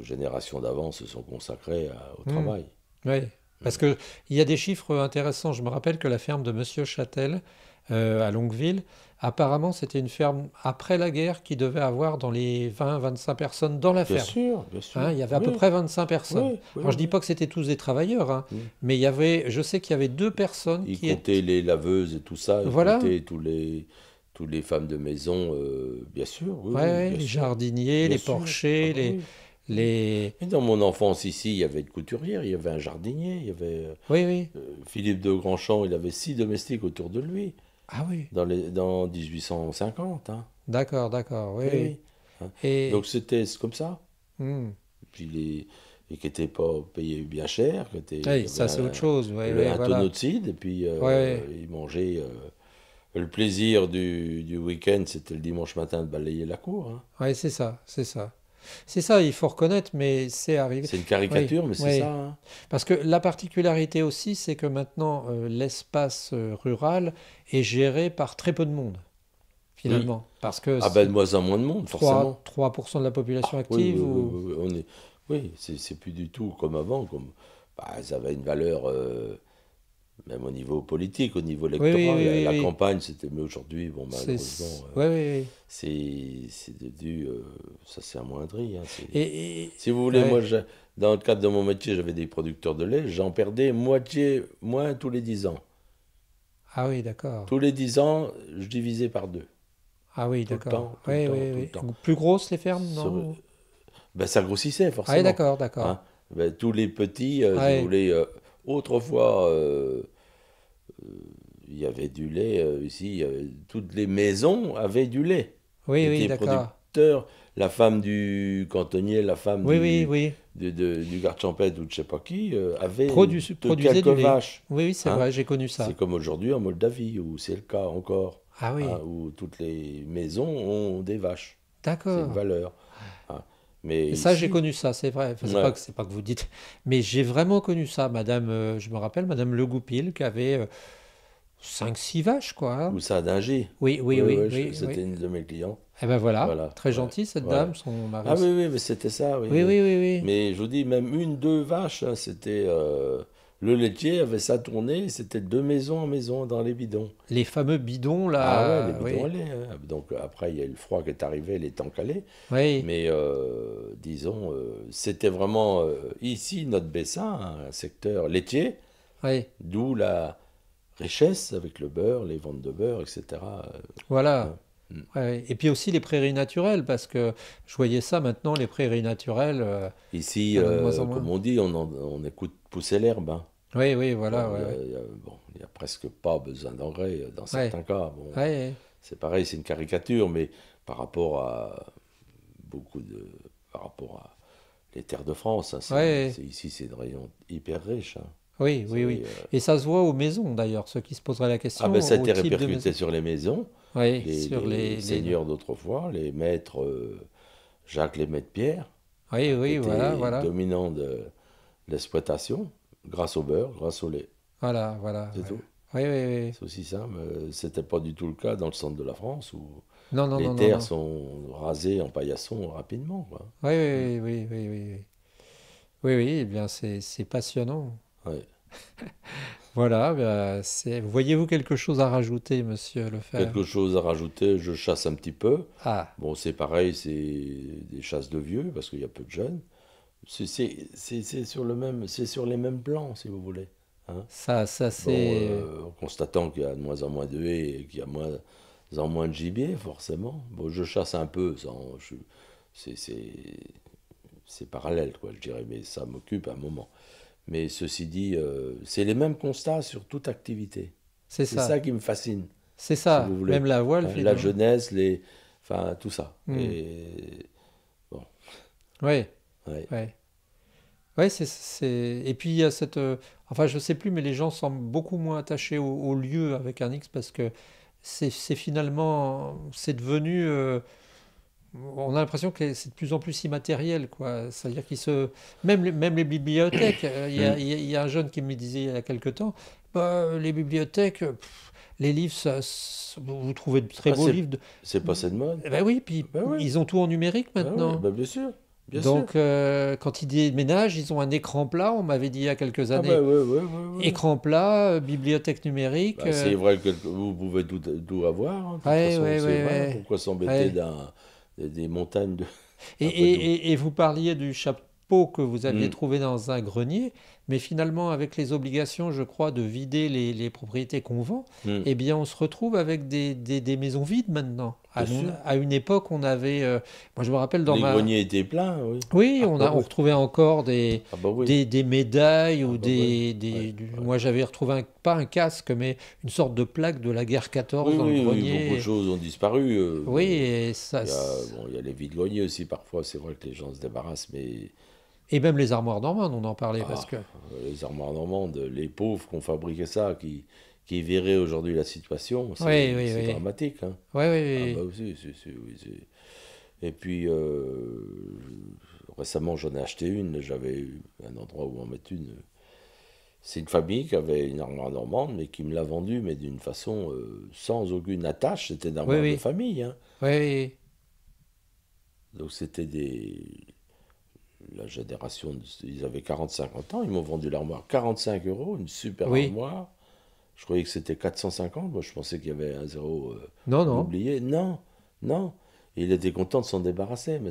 générations d'avant se sont consacrées au Hmm, travail. oui. Parce que il y a des chiffres intéressants. Je me rappelle que la ferme de Monsieur Châtel, à Longueville, apparemment, c'était une ferme après la guerre qui devait avoir dans les 20-25 personnes dans la ferme. Bien sûr, Hein, il y avait à peu oui, près 25 personnes. oui, Alors je dis oui. pas que c'était tous des travailleurs, hein, Mm. mais il y avait, je sais qu'il y avait deux personnes Ils qui comptaient étaient, les laveuses et tout ça, ils voilà, comptaient tous les femmes de maison, bien sûr, oui, ouais, oui, ouais, les jardiniers, bien les sûr. Ah porchers, bah oui. Mm. les, Et dans mon enfance ici, il y avait une couturière, il y avait un jardinier, il y avait oui, oui, Philippe de Grandchamp, il avait 6 domestiques autour de lui, ah oui, dans 1850, hein. d'accord, d'accord, oui, Oui, oui. oui. Hein. Et Donc c'est comme ça. hmm, Puis et qui n'étaient pas payés bien cher, il oui, y avait ça c'est autre chose, oui, oui, un tonneau voilà, de cidre, et puis ouais, ils mangeaient. Le plaisir du week-end, c'était le dimanche matin de balayer la cour, hein. ouais, c'est ça, c'est ça. C'est ça, il faut reconnaître, mais c'est arrivé. C'est une Oui, caricature, mais c'est oui. ça, hein. Parce que la particularité aussi, c'est que maintenant, l'espace rural est géré par très peu de monde, Oui. finalement. Parce que Ah ben de c'est moins en moins de monde, forcément. 3% de la population Oui, active ou... oui, c'est plus du tout comme avant. Bah, ça avait une valeur, même au niveau politique, au niveau Oui, oui, électoral. oui, oui, La oui. campagne, c'était. Mais aujourd'hui, bon, C'est... malheureusement, Oui, oui, oui. c'est devenu. Ça s'est amoindri, hein. Et... Si vous voulez, ouais. dans le cadre de mon métier, j'avais des producteurs de lait, j'en perdais moitié, moins tous les 10 ans. Ah oui, d'accord. Tous les 10 ans, je divisais par deux. Ah oui, Tout le d'accord. temps, tout le Oui, temps, oui, tout le oui. temps. Plus grosses les fermes, Sur- non? Ben, ça grossissait Ah oui, forcément, d'accord, d'accord. hein. Ben, tous les petits, Ah si vous oui, voulez, autrefois, il y avait du lait ici. Toutes les maisons avaient du lait oui, qui oui, était d'accord. agriculteur, la femme du cantonnier, la femme Oui, oui, oui. du garde champêtre ou de je sais pas qui, avait de Produisait quelques du lait. vaches. Oui, oui, c'est Hein? vrai, j'ai connu C'est ça. comme aujourd'hui en Moldavie, où c'est le cas encore, Ah hein, oui, où toutes les maisons ont des vaches. C'est une d'accord. valeur. Hein. Mais Et ça, j'ai ici, connu ça, c'est vrai. Enfin, ouais, c'est pas que vous dites, mais j'ai vraiment connu ça, Madame. Je me rappelle, Madame Le Goupil, qui avait 5, 6 vaches, quoi, hein. ou ça d'Ingy. Oui, oui, Oui, oui, oui, oui, c'était oui. une de mes clients. Eh ben voilà, Voilà, très ouais, gentille cette ouais. dame, son mari Ah oui, aussi. oui, mais c'était ça, oui, Oui, oui. oui, oui, oui. Mais je vous dis, même une, deux vaches, hein, c'était... le laitier avait ça tourné, c'était de maison en maison dans les bidons. Les fameux bidons Ah ouais, les là, bidons oui, allaient. Hein. Donc après, il y a eu le froid qui est arrivé, les temps calés. oui, Mais disons, c'était vraiment ici, notre Bessin, un secteur laitier, oui. d'où la richesse avec le beurre, les ventes de beurre, etc. Voilà. Hein. Mm. Ouais. Et puis aussi les prairies naturelles, parce que je voyais ça maintenant, les prairies naturelles, il Ici, y en a de moins en comme moins. on dit, on écoute pousser l'herbe. Hein. Oui, oui, Bon, voilà, ouais, ouais. bon, il y a presque pas besoin d'engrais dans Ouais, certains cas. Bon, ouais, c'est pareil, c'est une caricature, mais par rapport à beaucoup de, par rapport à les terres de France, hein, ouais. ici, c'est une région hyper riche. Hein. Oui, Vous oui, oui. savez, Et ça se voit aux maisons d'ailleurs, ceux qui se poseraient la ah ben ça a question, au été type de répercuté maison. sur les maisons, Oui, sur les les... seigneurs d'autrefois, les maîtres Jacques les maîtres Pierre, Oui, hein, qui oui, voilà, étaient voilà. dominants de l'exploitation, grâce au beurre, grâce au lait, Voilà, voilà, c'est ouais. tout. Oui, oui, oui. C'est aussi simple. C'était pas du tout le cas dans le centre de la France où Non, non, les non, non, terres non. sont rasées en paillasson rapidement, quoi. Oui, Mm. oui, oui, oui, oui, oui, oui. Oui, oui, eh bien, c'est passionnant. Ouais. Voilà, bah, voyez-vous quelque chose à rajouter, monsieur Quelque Lefebvre? chose à rajouter, je chasse un petit peu. Ah, Bon, c'est pareil, c'est des chasses de vieux parce qu'il y a peu de jeunes. C'est sur le même, c'est sur les mêmes plans, si vous voulez. Hein. ça Bon, c'est... en constatant qu'il y a de moins en moins de haies et qu'il y a moins en moins de gibier, forcément. Bon, je chasse un peu, c'est c'est parallèle, quoi, je dirais, mais ça m'occupe un moment. Mais ceci dit, c'est les mêmes constats sur toute activité. C'est C'est ça ça. qui me fascine, C'est si vous ça. voulez. Même la voile, Hein, la finalement. jeunesse, enfin, tout ça. Hmm. Et bon, Oui, ouais. oui. Ouais, Et puis il y a cette... Enfin, je sais plus, mais les gens semblent beaucoup moins attachés au lieu avec un X parce que c'est finalement... C'est devenu... On a l'impression que c'est de plus en plus immatériel, quoi. C'est-à-dire qu'ils se... Même les bibliothèques, Hmm. il y a un jeune qui me disait il y a quelque temps, bah, les bibliothèques, les livres, vous trouvez de très Ah, beaux livres. c'est passé de mode. Eh ben oui, puis Ben oui, ils ont tout en numérique ben oui, maintenant. ben bien sûr, bien sûr. Donc, quand ils déménagent, ils ont un écran plat, on m'avait dit il y a quelques Ah ben années. oui, oui, oui, oui. Écran plat, bibliothèque numérique. Ben, c'est vrai que vous pouvez tout avoir, hein, de toute Ouais, façon, ouais, c'est ouais, vrai. ouais. Pourquoi s'embêter Ouais. des montagnes Et, après tout? et vous parliez du chapeau que vous aviez Hmm. trouvé dans un grenier, mais finalement, avec les obligations, je crois, de vider les propriétés qu'on vend, Hmm. eh bien, on se retrouve avec des maisons vides maintenant. Bien sûr. À une époque, on avait, moi, je me rappelle dans Les ma, greniers étaient pleins, oui. oui, Ah bah on oui. retrouvait encore Ah bah oui. des médailles Ah ou bah oui. Ouais, ouais. moi, j'avais retrouvé pas un casque, mais une sorte de plaque de la guerre Oui, 14 dans le oui, oui, beaucoup de grenier. choses ont disparu. Oui, Bon, et ça, bon, il y a les vides-greniers aussi, parfois, c'est vrai que les gens se débarrassent, mais et même les armoires normandes, on en parlait parce ah, que, les armoires normandes, les pauvres qui ont fabriqué ça, qui verraient aujourd'hui la situation, oui, oui, c'est oui, dramatique. Hein. oui, oui, Ah oui. bah aussi, oui, et puis, récemment, j'en ai acheté une, j'avais eu un endroit où en mettre une. C'est une famille qui avait une armoire normande, mais qui me l'a vendue, mais d'une façon sans aucune attache. C'était une Oui, armoire de oui, famille. Hein. oui, oui. Donc c'était la génération, ils avaient 40-50 ans, ils m'ont vendu l'armoire 45 euros, une super Oui. armoire. Je croyais que c'était 450, moi je pensais qu'il y avait un zéro Non, non. d'oublié. Non, non. Il était content de s'en débarrasser, mais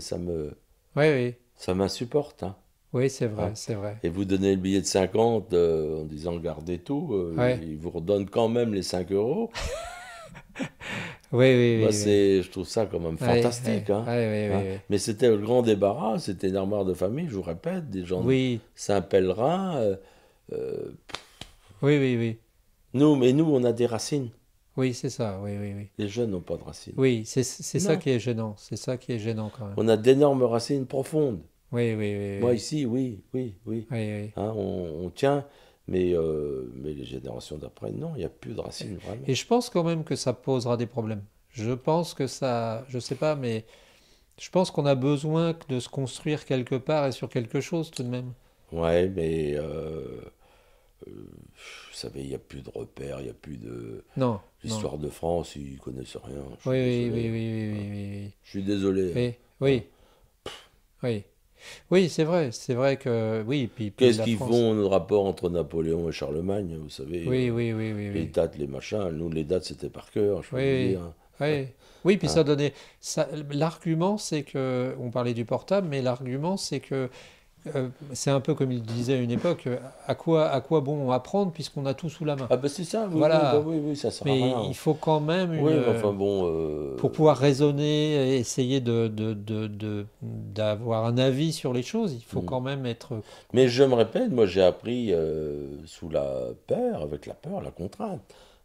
Oui, oui. ça m'insupporte. Hein. Oui, c'est Hein. vrai, c'est vrai. Et vous donnez le billet de 50 en disant gardez tout, Ouais. il vous redonne quand même les 5 euros. Oui, oui, Moi, oui, oui. je trouve ça quand même Oui, oui, fantastique. Hein. oui, oui, Hein. oui. Mais c'était le grand débarras, c'était une armoire de famille, je vous répète, des gens Oui, saint pèlerins. Euh, oui, oui, oui. mais nous, on a des racines. Oui, c'est ça, oui, oui, oui. Les jeunes n'ont pas de racines. Oui, c'est ça Non. qui est gênant, c'est ça qui est gênant quand même. On a d'énormes racines profondes. Oui, oui, oui, Moi, oui, ici, oui, oui, oui. oui, oui. Hein, on tient, mais les générations d'après, non, il n'y a plus de racines, vraiment. Et je pense quand même que ça posera des problèmes. Je pense que ça, je sais pas, mais je pense qu'on a besoin de se construire quelque part et sur quelque chose tout de même. Ouais, mais vous savez, il n'y a plus de repères, il n'y a plus de... Non, non. L'histoire de France, ils connaissent rien, je Oui, suis oui, désolé. oui, oui, Hein. oui, oui, Je suis désolé. oui, Hein. oui, Hein. oui, oui, oui, c'est vrai que oui, puis Qu'est-ce la qu'ils France. font, le rapport entre Napoléon et Charlemagne, vous savez, Oui, oui, oui, oui, les oui, dates, les machins, nous, les dates, c'était par cœur, je peux vous oui, dire. Hein. oui, oui, puis Hein. ça donnait, ça, l'argument c'est que, on parlait du portable, mais l'argument c'est que c'est un peu comme il disait à une époque, à quoi bon apprendre puisqu'on a tout sous la main. Ah ben c'est ça, oui, oui, bah Voilà. oui, oui, ça sert à Mais il rien. faut quand même Oui, mais enfin bon, pour pouvoir raisonner, et essayer d'avoir un avis sur les choses, il faut hmm. quand même être. Mais je me répète, moi j'ai appris sous la peur, avec la peur, la contrainte.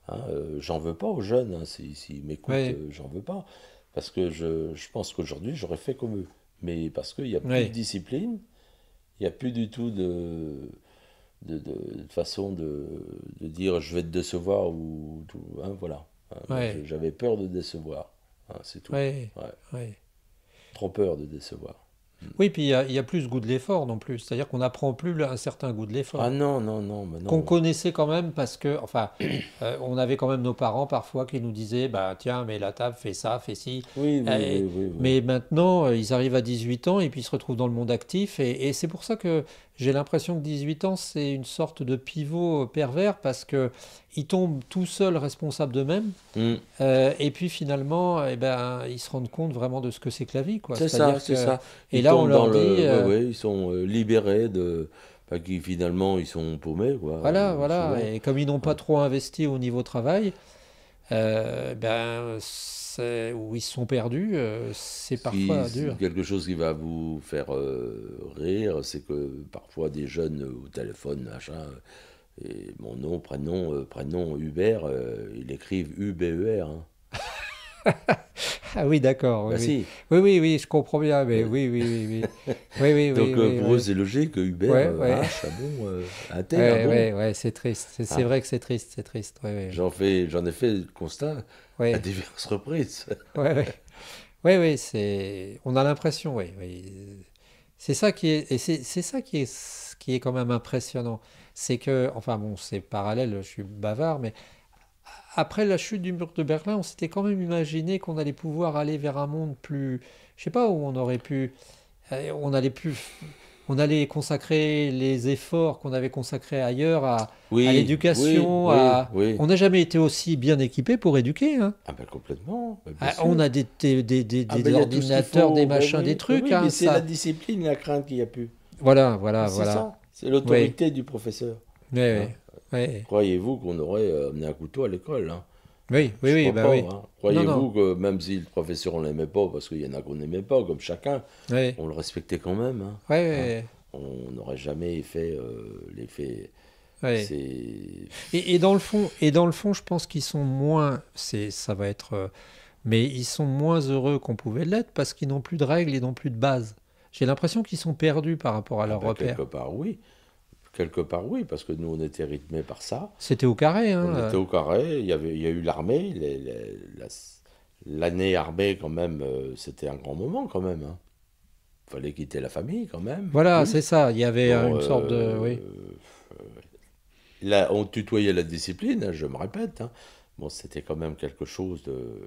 Hein, j'en veux pas aux jeunes, hein, s'ils m'écoutent, Oui, j'en veux pas. Parce que je pense qu'aujourd'hui j'aurais fait comme eux. Mais parce qu'il n'y a plus de oui, discipline, il n'y a plus du tout de façon de dire je vais te décevoir ou tout. Hein, voilà. Hein, moi oui, j'avais peur de décevoir. Hein, c'est tout. oui, Ouais. oui. Trop peur de décevoir. Oui, puis il y a plus ce goût de l'effort non plus. C'est-à-dire qu'on n'apprend plus un certain goût de Ah l'effort. non, non, non, mais Qu'on non. connaissait quand même parce que, enfin, on avait quand même nos parents parfois qui nous disaient, bah tiens, mais la table fait ça, fait ci. Oui, oui, Et- oui, oui, oui. mais maintenant, ils arrivent à 18 ans et puis ils se retrouvent dans le monde actif. Et c'est pour ça que j'ai l'impression que 18 ans, c'est une sorte de pivot pervers parce que ils tombent tout seuls responsables d'eux-mêmes. Hmm. Et puis finalement, eh ben, ils se rendent compte vraiment de ce que c'est que la vie, quoi. C'est ça, C'est-à-dire c'est que, ça. et Ils là, on tombent dans leur dit, le... Ouais, ouais, ils sont libérés de... Enfin, qui finalement, ils sont paumés, quoi, voilà, voilà. souvent. Et comme ils n'ont pas Hein. trop investi au niveau travail, ben, où ils se sont perdus, c'est parfois dur. Quelque chose qui va vous faire rire, c'est que parfois des jeunes au téléphone, machin, et mon nom, prénom Hubert, ils écrivent UBER. Hein. Ah oui, d'accord, oui, Bah oui. si. Oui, oui, oui, je comprends bien, mais Euh, oui, oui, oui, oui. Oui, oui, oui, Donc oui, pour eux, oui. c'est logique, Hubert, Ouais, ouais, H, ah bon, un T, ah ouais, bon. ouais, ouais, c'est triste. C'est Hein. vrai que c'est triste, ouais, ouais. J'en ai fait le constat à Ouais, diverses reprises. ouais, ouais. Ouais, ouais, on a l'impression, oui, oui. C'est ça qui est, et c'est ça qui est quand même impressionnant. C'est que, enfin bon, c'est parallèle, je suis bavard, mais après la chute du mur de Berlin, on s'était quand même imaginé qu'on allait pouvoir aller vers un monde plus, je sais pas, où on aurait pu, on allait plus, on allait consacrer les efforts qu'on avait consacrés ailleurs à Oui, oui, l'éducation, oui, oui. on n'a jamais été aussi bien équipé pour éduquer, hein. Ah ben complètement, ben bien Ah, on sûr. a Ah ben des il y a tout ce qu'il ordinateurs, des faut, machins, des ben trucs, oui, mais hein, c'est la ça. discipline, la crainte qu'il n'y a plus. Voilà, Ah, voilà, c'est voilà. ça, c'est Oui, l'autorité du professeur. oui, Hein. oui, oui, Croyez-vous qu'on aurait amené un couteau à l'école, hein? oui, oui, Je oui, crois bah pas, oui. hein. Non, non, Croyez-vous que même si le professeur on l'aimait pas, parce qu'il y en a qu'on n'aimait pas, comme chacun, oui, on le respectait quand même, hein. oui, Hein. oui, On n'aurait jamais fait l'effet. oui. C'est. Et dans le fond, je pense qu'ils sont moins, ça va être, mais ils sont moins heureux qu'on pouvait l'être parce qu'ils n'ont plus de règles, ils n'ont plus de base. J'ai l'impression qu'ils sont perdus par rapport à Ah leurs ben quelque repères. part oui. Quelque part oui, parce que nous on était rythmés par ça. C'était au carré, hein. On était au carré, il y a eu l'armée, l'année armée quand même, c'était un grand moment quand même. Hein. Fallait quitter la famille quand même. Voilà, Oui. c'est ça. Il y avait Bon, une sorte de, oui. là, on tutoyait la discipline, hein, je me répète. Hein. Bon, c'était quand même quelque chose de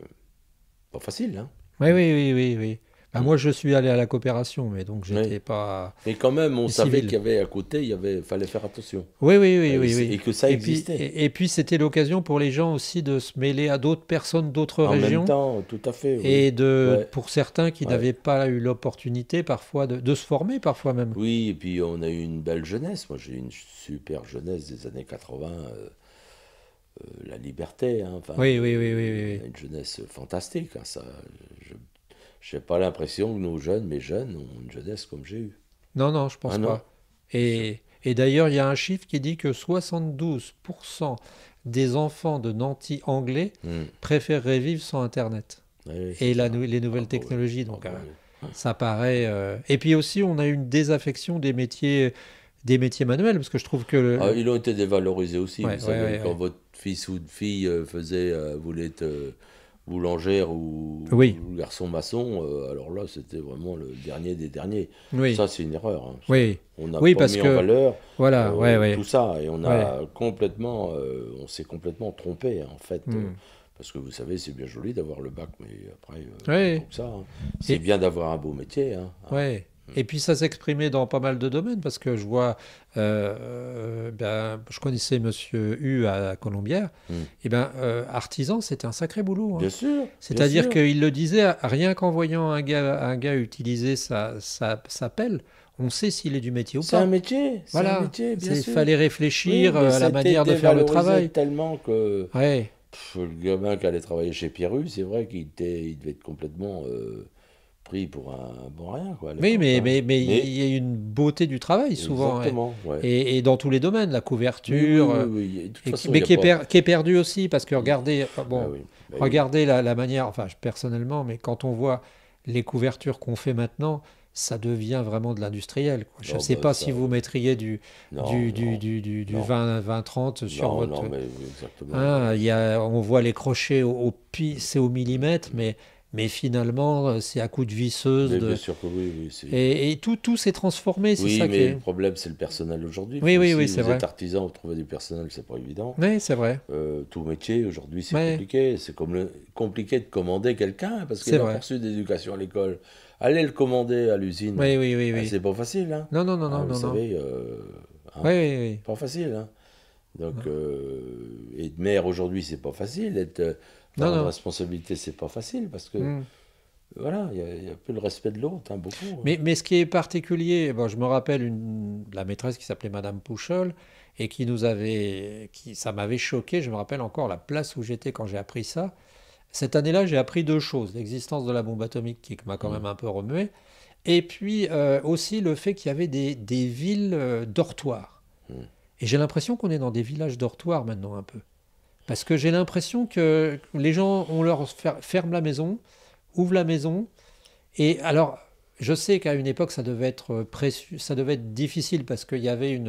pas facile. Hein. Oui, oui, oui, oui, oui. Bah, Mm. moi, je suis allé à la coopération, mais donc Oui. j'étais pas Mais quand même, on savait qu'il civil. y avait à côté, fallait faire attention. Oui, oui, oui, oui, Et oui. que ça existait. Et puis c'était l'occasion pour les gens aussi de se mêler à d'autres personnes d'autres En même régions temps, tout à fait, oui. et de, Ouais, pour certains qui ouais. n'avaient pas eu l'opportunité parfois de se former parfois même. Oui, et puis on a eu une belle jeunesse. Moi, j'ai eu une super jeunesse des années 80, la liberté. Hein. Enfin, Oui, oui, oui, oui, oui, on a oui. une jeunesse fantastique. Hein, ça, je n'ai pas l'impression que nos jeunes, mes jeunes, ont une jeunesse comme j'ai eu. Non, non, je Ah pense non? pas. Et d'ailleurs, il y a un chiffre qui dit que 72% des enfants de nantis anglais Hmm. préféreraient vivre sans Internet Oui, c'est et ça. les Ah nouvelles bah oui. technologies. Ah Donc, bah oui. ça paraît. Et puis aussi, on a une désaffection des métiers manuels, parce que je trouve que Ah, ils ont été dévalorisés aussi. Vous ouais, ouais, savez, ouais, quand ouais. votre fils ou fille voulait être boulangère Oui, ou garçon maçon, alors là, c'était vraiment le dernier des derniers. oui, Ça, c'est une erreur, hein. oui, On n'a oui, pas parce mis en que valeur voilà, ouais, tout ouais, ça et on ouais. a complètement, on s'est complètement trompé en fait. Hmm. Parce que vous savez, c'est bien joli d'avoir le bac, mais après, pas Ouais. tant que ça, hein. C'est Et, bien d'avoir un beau métier, hein. Hein. ouais. Et puis ça s'exprimait dans pas mal de domaines, parce que je vois, je connaissais Monsieur U à Colombière, Hmm. et ben artisan, c'était un sacré boulot, hein. Bien sûr, bien C'est-à-dire sûr. qu'il le disait, rien qu'en voyant un gars utiliser sa pelle, on sait s'il est du métier ou pas. C'est un Voilà, métier, bien il sûr. fallait Oui, réfléchir mais à la c'était manière de faire le dévalorisé travail. tellement que Ouais. le gamin qui allait travailler chez Pierru, c'est vrai il devait être complètement pris pour un bon rien, quoi, à Oui, l'époque, hein. mais il Mais, y a une beauté du travail souvent, hein. exactement, ouais. Et dans tous les domaines, la Oui, oui, couverture, oui, oui. De toute façon, il mais n'y a pas. qui est perdue aussi, parce que regardez, Bah bon, oui, bah oui. regardez la manière, enfin personnellement, mais quand on voit les couvertures qu'on fait maintenant, ça devient vraiment de l'industriel, quoi. Je ne Oh, sais bah pas ça. si vous mettriez Non, non, du non. 20-30 sur Non, non, votre. mais oui, exactement. Hein, on voit les crochets c'est au millimètre, mais finalement, c'est à coups de visseuse. Mais bien sûr que oui, oui. Et tout s'est transformé, c'est Oui, ça qui mais le est. problème, c'est le personnel aujourd'hui. Oui, Faut oui, aussi, oui, c'est vous êtes vrai. artisan, vous trouvez du personnel, c'est pas évident. Oui, c'est vrai. Tout métier, aujourd'hui, c'est Ouais, compliqué. C'est comme compliqué de commander quelqu'un parce qu'il c'est n'a pas vrai. reçu d'éducation à l'école. Aller le commander à l'usine, Oui, oui, oui, ah, oui. c'est pas facile, hein. Non, non, non, Hein, non, vous non, non. savez, Oui, hein, oui, oui. pas facile, hein. Donc, Non, être maire aujourd'hui, c'est pas facile. Être non, parent de non. responsabilité, c'est pas facile parce que, Hmm. voilà, il y a plus le respect de l'autre, hein, beaucoup, hein. Mais ce qui est particulier, bon, je me rappelle la maîtresse qui s'appelait Madame Pouchol et ça m'avait choqué. Je me rappelle encore la place où j'étais quand j'ai appris ça. Cette année-là, j'ai appris deux choses. L'existence de la bombe atomique qui m'a quand Mm, même un peu remué. Et puis aussi le fait qu'il y avait des villes dortoirs. mm. Et j'ai l'impression qu'on est dans des villages dortoirs maintenant un peu. Parce que j'ai l'impression que les gens, ferment la maison, ouvrent la maison. Et alors, je sais qu'à une époque, ça devait être précieux, ça devait être difficile parce qu'il y avait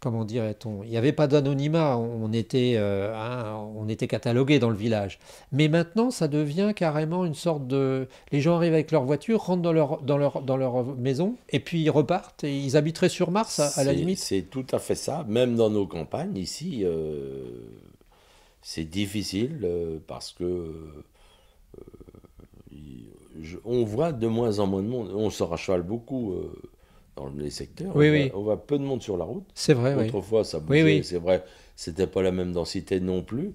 comment dirait-on, il n'y avait pas d'anonymat, on était catalogué dans le village. Mais maintenant, ça devient carrément une sorte de, les gens arrivent avec leur voiture, rentrent dans leur maison, et puis ils repartent, et ils habiteraient sur Mars à la limite. C'est tout à fait ça. Même dans nos campagnes, ici, c'est difficile parce que on voit de moins en moins de monde. On se rachale beaucoup dans les secteurs. Oui, oui, On voit peu de monde sur la route. c'est vrai, oui. Autrefois, ça Oui, bougeait, oui, c'est vrai, c'était pas la même densité non plus.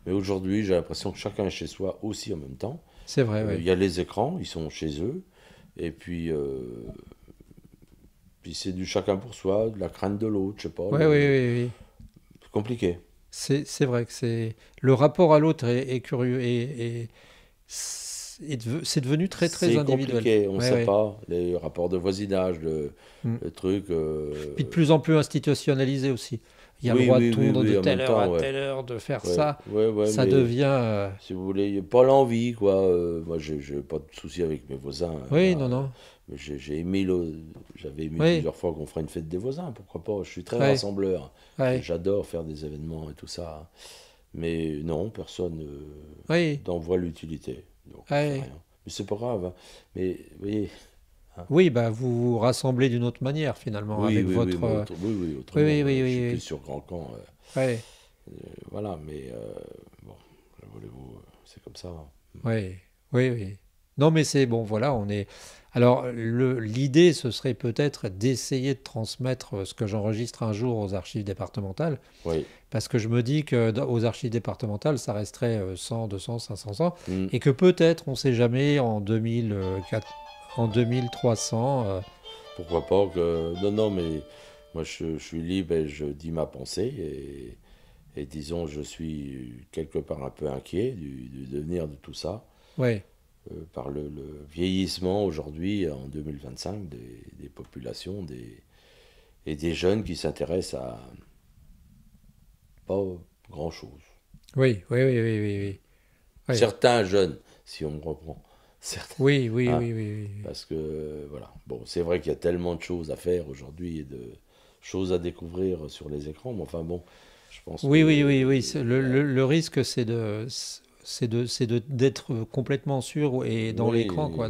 Mais aujourd'hui, j'ai l'impression que chacun est chez soi aussi en même temps. c'est vrai, oui. Il y a les écrans, ils sont chez eux. Et puis c'est du chacun pour soi, de la crainte de l'autre, je sais pas. Oui, oui, oui, oui. C'est compliqué. C'est vrai que le rapport à l'autre est curieux c'est devenu très, très C'est individuel. compliqué, on ne Oui, sait oui. pas. Les rapports de voisinage, Mm. le truc. Puis de plus en plus institutionnalisé aussi. Il y a le Oui, droit de oui, oui, tondre de oui, en telle même heure à temps, ouais. telle heure, de faire Ouais, ça. ouais, ouais, Ça mais devient. si vous voulez, pas l'envie, quoi. Moi, j'ai pas de souci avec mes voisins, Oui, là. non, non. Mais j'avais aimé Oui, plusieurs fois qu'on ferait une fête des voisins, pourquoi pas. Je suis très oui, rassembleur. oui, J'adore faire des événements et tout ça. Mais non, personne oui, n'en voit l'utilité. Donc on fait oui. rien. Mais c'est pas grave, hein. Mais vous voyez, hein. Oui, bah, vous vous rassemblez d'une autre manière finalement, Oui, avec oui, oui, votre. mais oui, oui, Oui, autrement, oui, oui, je suis oui, plus oui. sur Grand Camp. Oui, Voilà, mais bon, voulez-vous, c'est comme ça, hein. oui, oui, oui. Non, mais c'est bon, voilà, on est. Alors, l'idée, ce serait peut-être d'essayer de transmettre ce que j'enregistre un jour aux archives départementales. Oui. Parce que je me dis que aux archives départementales, ça resterait 100, 200, 500 ans, Hmm. et que peut-être, on ne sait jamais, en 2004, en 2300, Pourquoi pas que. Non, non, mais moi je suis libre et je dis ma pensée. Et disons, je suis quelque part un peu inquiet du devenir de tout ça. ouais, Par le vieillissement aujourd'hui, en 2025, des populations et des jeunes qui s'intéressent à. Pas, grand-chose. Oui, oui, oui, oui, oui, oui. Oui, Certains jeunes, si on me reprend, certains, oui, oui, hein, oui, oui, oui. parce que voilà. Bon, c'est vrai qu'il y a tellement de choses à faire aujourd'hui et de choses à découvrir sur les écrans, mais enfin bon, je pense que Oui, oui, oui, oui. voilà. Le risque, d'être complètement sûr et dans l'écran, Oui, quoi.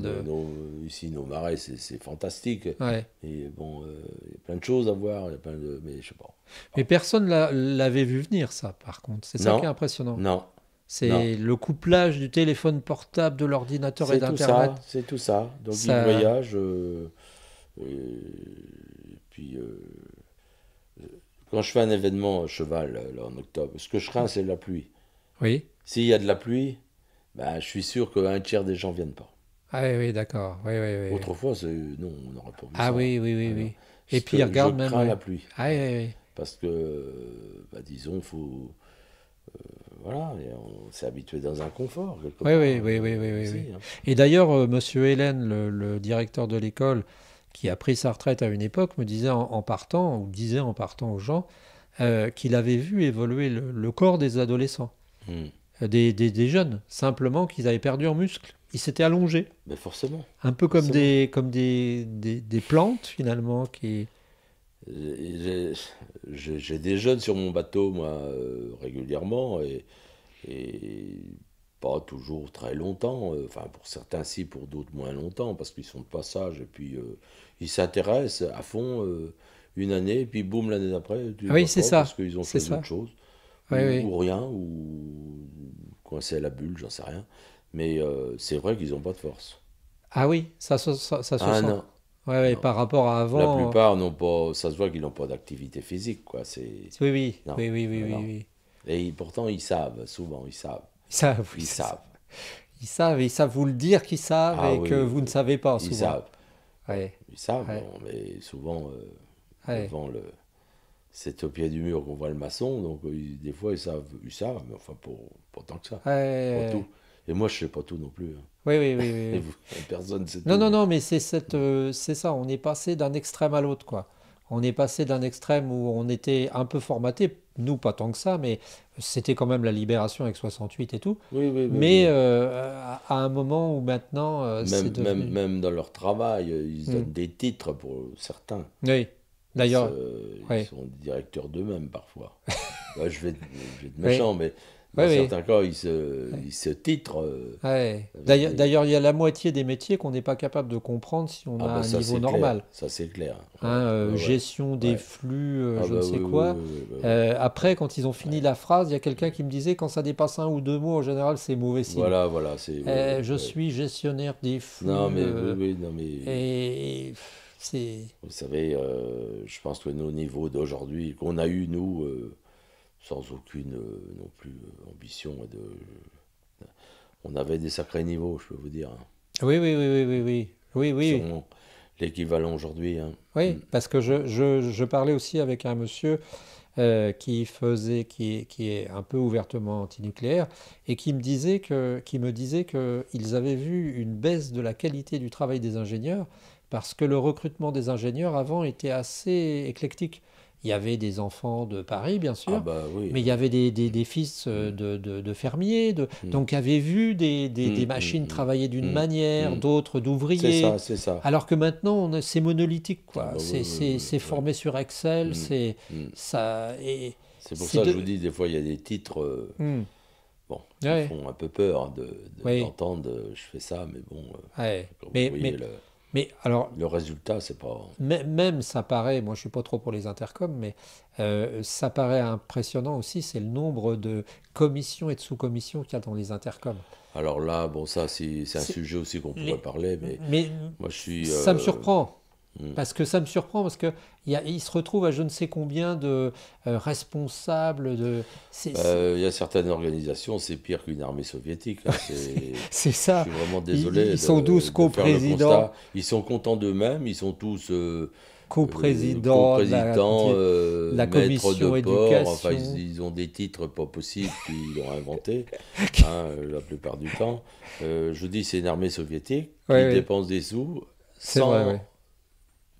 ici, nos marais, c'est fantastique. Ouais. Et bon, il y a plein de choses à voir, il y a plein de... Mais je sais pas. Mais personne l'avait vu venir, ça, par contre. C'est ça qui est Non, impressionnant. non, non. C'est le couplage du téléphone portable, de l'ordinateur et C'est tout ça, d'Internet. c'est tout ça. Donc ils Ça, voyagent. Et puis, quand je fais un événement à cheval, là, en octobre, ce que je crains, c'est la pluie. oui. S'il y a de la pluie, bah, je suis sûr qu'un tiers des gens viennent pas. Ah oui, oui, d'accord. Oui, oui, oui, oui. Autrefois, non, on n'aurait pas vu Ah ça. oui, oui, oui, Ah non. oui. Et puis, il Je regarde même, crains oui. la pluie. Ah oui, oui, oui. Parce que, bah, disons, voilà, et on s'est habitué dans un confort, quelque Oui, part, oui, oui, oui, oui, oui, aussi, oui. hein. Et d'ailleurs, Monsieur Hélène, le directeur de l'école, qui a pris sa retraite à une époque, me disait en partant, ou disait en partant aux gens, qu'il avait vu évoluer le corps des adolescents, Hmm. des jeunes, simplement qu'ils avaient perdu en muscles. Ils s'étaient allongés, Mais forcément, un peu comme forcément. des plantes, finalement, qui... J'ai j'ai des jeunes sur mon bateau, moi, régulièrement, et pas toujours très longtemps. Enfin, pour certains, si, pour d'autres, moins longtemps, parce qu'ils sont de passage, et puis ils s'intéressent à fond une année, et puis boum, l'année d'après, tu Ah les oui, vois c'est pas, parce ça, qu'ils ont c'est choisi autre ça. chose, Oui, oui. ou rien, ou coincé à la bulle, j'en sais rien. Mais c'est vrai qu'ils n'ont pas de force. Ah oui, ça se Ah sent. non, Ouais, ouais, non. par rapport à La avant. plupart n'ont pas, ça se voit qu'ils n'ont pas d'activité physique, quoi. C'est, Oui, oui, non, oui, oui, oui, non, oui, non. oui. Et souvent, ils savent, Ils savent, oui, ils c'est ça. savent. Ils savent vous le dire qu'ils savent Ah et que oui, vous ne savez pas ils souvent. savent. Bon, Ouais, ils savent, ouais, bon, mais souvent, ouais, devant c'est au pied du mur qu'on voit le maçon, donc des fois, ils savent, mais enfin, pas tant que ça, pas ouais. tout. Et moi, je sais pas tout non plus, hein. Oui, oui, oui, oui, Et oui. vous, personne sait Non, tout, non, hein. non, mais c'est ça. On est passé d'un extrême à l'autre, quoi. On est passé d'un extrême où on était un peu formaté, nous pas tant que ça, mais c'était quand même la libération avec 68 et tout. Oui, oui, oui, Mais oui. à un moment où maintenant c'est devenu. Même dans leur travail, ils se Hmm. donnent des titres pour certains. Oui. D'ailleurs, Ils oui, sont directeurs d'eux-mêmes parfois. Bah, je vais être oui, méchant, mais oui, dans oui. certains cas, Oui. ils se titrent Ouais. avec D'ailleurs, des... d'ailleurs, il y a la moitié des métiers qu'on n'est pas capable de comprendre si on Ah a bah un ça niveau c'est clair, normal. ça c'est clair. Ouais, Hein, ouais, ouais, gestion des ouais. flux, Ah je ne bah sais oui, oui, quoi. oui, oui, oui, oui. Après, Ouais, quand ils ont fini ouais. la phrase, il y a quelqu'un qui me disait quand ça dépasse un ou deux mots, en général, c'est mauvais signe. Voilà, voilà, oui, oui, Je oui. suis gestionnaire des Non, flux mais oui, oui, non, mais et c'est... vous savez, je pense que nos niveaux d'aujourd'hui, qu'on a eu, nous, sans aucune non plus ambition, on avait des sacrés niveaux, je peux vous dire, hein. Oui, oui, oui, oui, oui, oui. Oui, oui, Sûrement l'équivalent aujourd'hui, hein. oui, Mm. parce que je parlais aussi avec un monsieur qui est un peu ouvertement antinucléaire, et qui me disait qu'ils avaient vu une baisse de la qualité du travail des ingénieurs, parce que le recrutement des ingénieurs avant était assez éclectique. Il y avait des enfants de Paris, bien Ah sûr, bah oui, mais il y avait des fils mm, de fermiers, mm, donc qui avaient vu des mm, machines mm, travailler d'une mm, manière, mm. d'autres C'est d'ouvriers, ça, c'est ça. alors que maintenant, c'est monolithique, Ah quoi. bah oui, oui, oui, C'est oui. formé sur Excel, Mm, mm. ça, et C'est pour c'est ça que je vous de, dis, des fois, il y a des titres, Hmm. bon, qui Ouais, font un peu peur, hein, oui, d'entendre, je fais ça, mais bon, ouais. comme vous Mais, voyez, mais, mais alors, le résultat, c'est pas... même ça paraît, moi je suis pas trop pour les intercoms, mais ça paraît impressionnant aussi, c'est le nombre de commissions et de sous-commissions qu'il y a dans les intercoms. Alors là, bon, ça, c'est un C'est, sujet aussi qu'on pourrait les, parler, mais mais moi, je suis... ça me surprend. mm. Parce que ça me surprend, parce que il se retrouve à je ne sais combien de responsables de. Il y a certaines organisations, c'est pire qu'une armée soviétique, hein. C'est Je ça. suis vraiment désolé Ils sont 12 de faire le coprésidents, constat. Ils sont contents d'eux-mêmes, ils sont tous coprésidents coprésidents, de la maîtres de commission port, enfin éducation. ils ont des titres pas possibles qu'ils ont inventés, hein, la plupart du temps. Je vous dis, c'est une armée soviétique Oui, qui oui, dépense des sous c'est vrai, oui. sans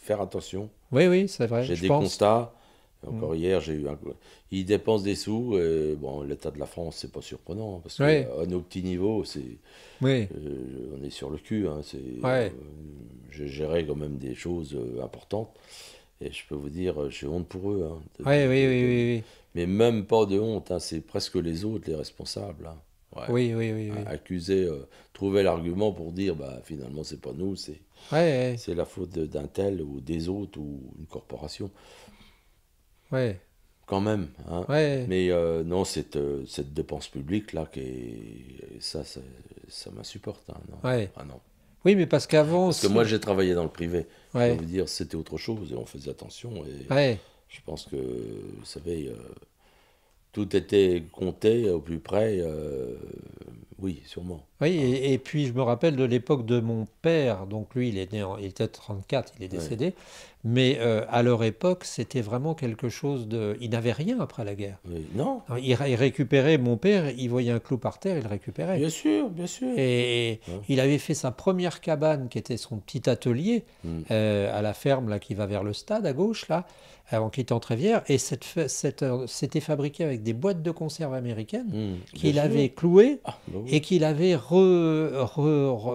faire attention. Oui, oui, c'est vrai, J'ai je des pense. constats, Encore hier, j'ai eu un... Ils dépensent des sous, et bon, l'état de la France, c'est pas surprenant, parce Ouais, qu'à nos petits niveaux, oui, on est sur le cul, hein, ouais, je gérais quand même des choses importantes, et je peux vous dire, j'ai honte pour eux, hein, ouais, oui, oui, oui, mais même pas de honte, hein, c'est presque les autres, les responsables, hein. Ouais. oui, oui, oui, oui, oui. Accuser, trouver l'argument pour dire, bah, finalement, c'est pas nous, Ouais, c'est la faute d'un tel ou des autres ou une corporation. ouais, Quand même, hein. ouais, Mais non, cette dépense publique là, ça m'insupporte, hein, non. ouais. Ah non. Oui, mais parce qu'avant Parce que moi, aussi, j'ai travaillé dans le privé. Je peux ouais, vous dire, c'était autre chose et on faisait attention. Et ouais. je pense que, vous savez, tout était compté au plus près. Oui, sûrement. Oui, Ah, et puis je me rappelle de l'époque de mon père, donc lui il était 34, il est ouais. décédé, mais à leur époque c'était vraiment quelque chose de... Il n'avait rien après la guerre. Oui. Non, Non, il récupérait, mon père, il voyait un clou par terre, il le récupérait. bien sûr, bien sûr. Et Hein. il avait fait sa première cabane qui était son petit atelier Hmm, à la ferme là, qui va vers le stade à gauche, là, en quittant Trévière, et c'était fabriqué avec des boîtes de conserve américaines bien qu'il sûr. avait clouées Ah, bah et oui. qu'il avait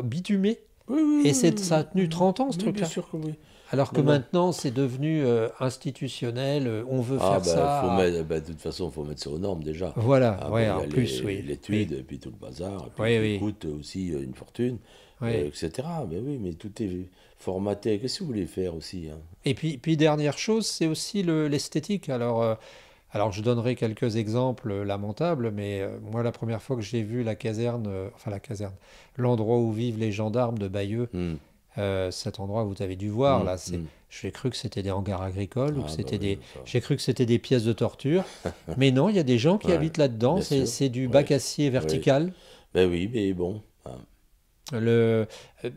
bitumé. Oui, oui, Et oui, ça a oui, tenu 30 ans, ce mais bien truc-là. sûr que oui. Alors que Non, non. maintenant, c'est devenu institutionnel, on veut Ah faire bah faut ça. mettre, bah, de toute façon faut mettre ça aux normes déjà. Voilà, Ah bah ouais, il y en a plus, oui. les Oui, tuiles et puis tout le bazar et puis oui, qui oui, coûte aussi une fortune, oui. etc. Mais oui, mais tout est formaté. Qu'est-ce que vous voulez faire aussi, hein? Et puis dernière chose, c'est aussi l'esthétique. Alors, je donnerai quelques exemples lamentables, mais moi, la première fois que j'ai vu la caserne, enfin la caserne, l'endroit où vivent les gendarmes de Bayeux, Hmm, cet endroit que vous avez dû voir, hmm, là, hmm. j'ai cru que c'était des hangars agricoles ou que Ah bah oui, ça. j'ai cru que c'était des pièces de torture. Mais non, il y a des gens qui Ouais, habitent là-dedans. bien sûr. C'est du Oui, bac acier oui. vertical. Ben oui, mais bon. Hein. Le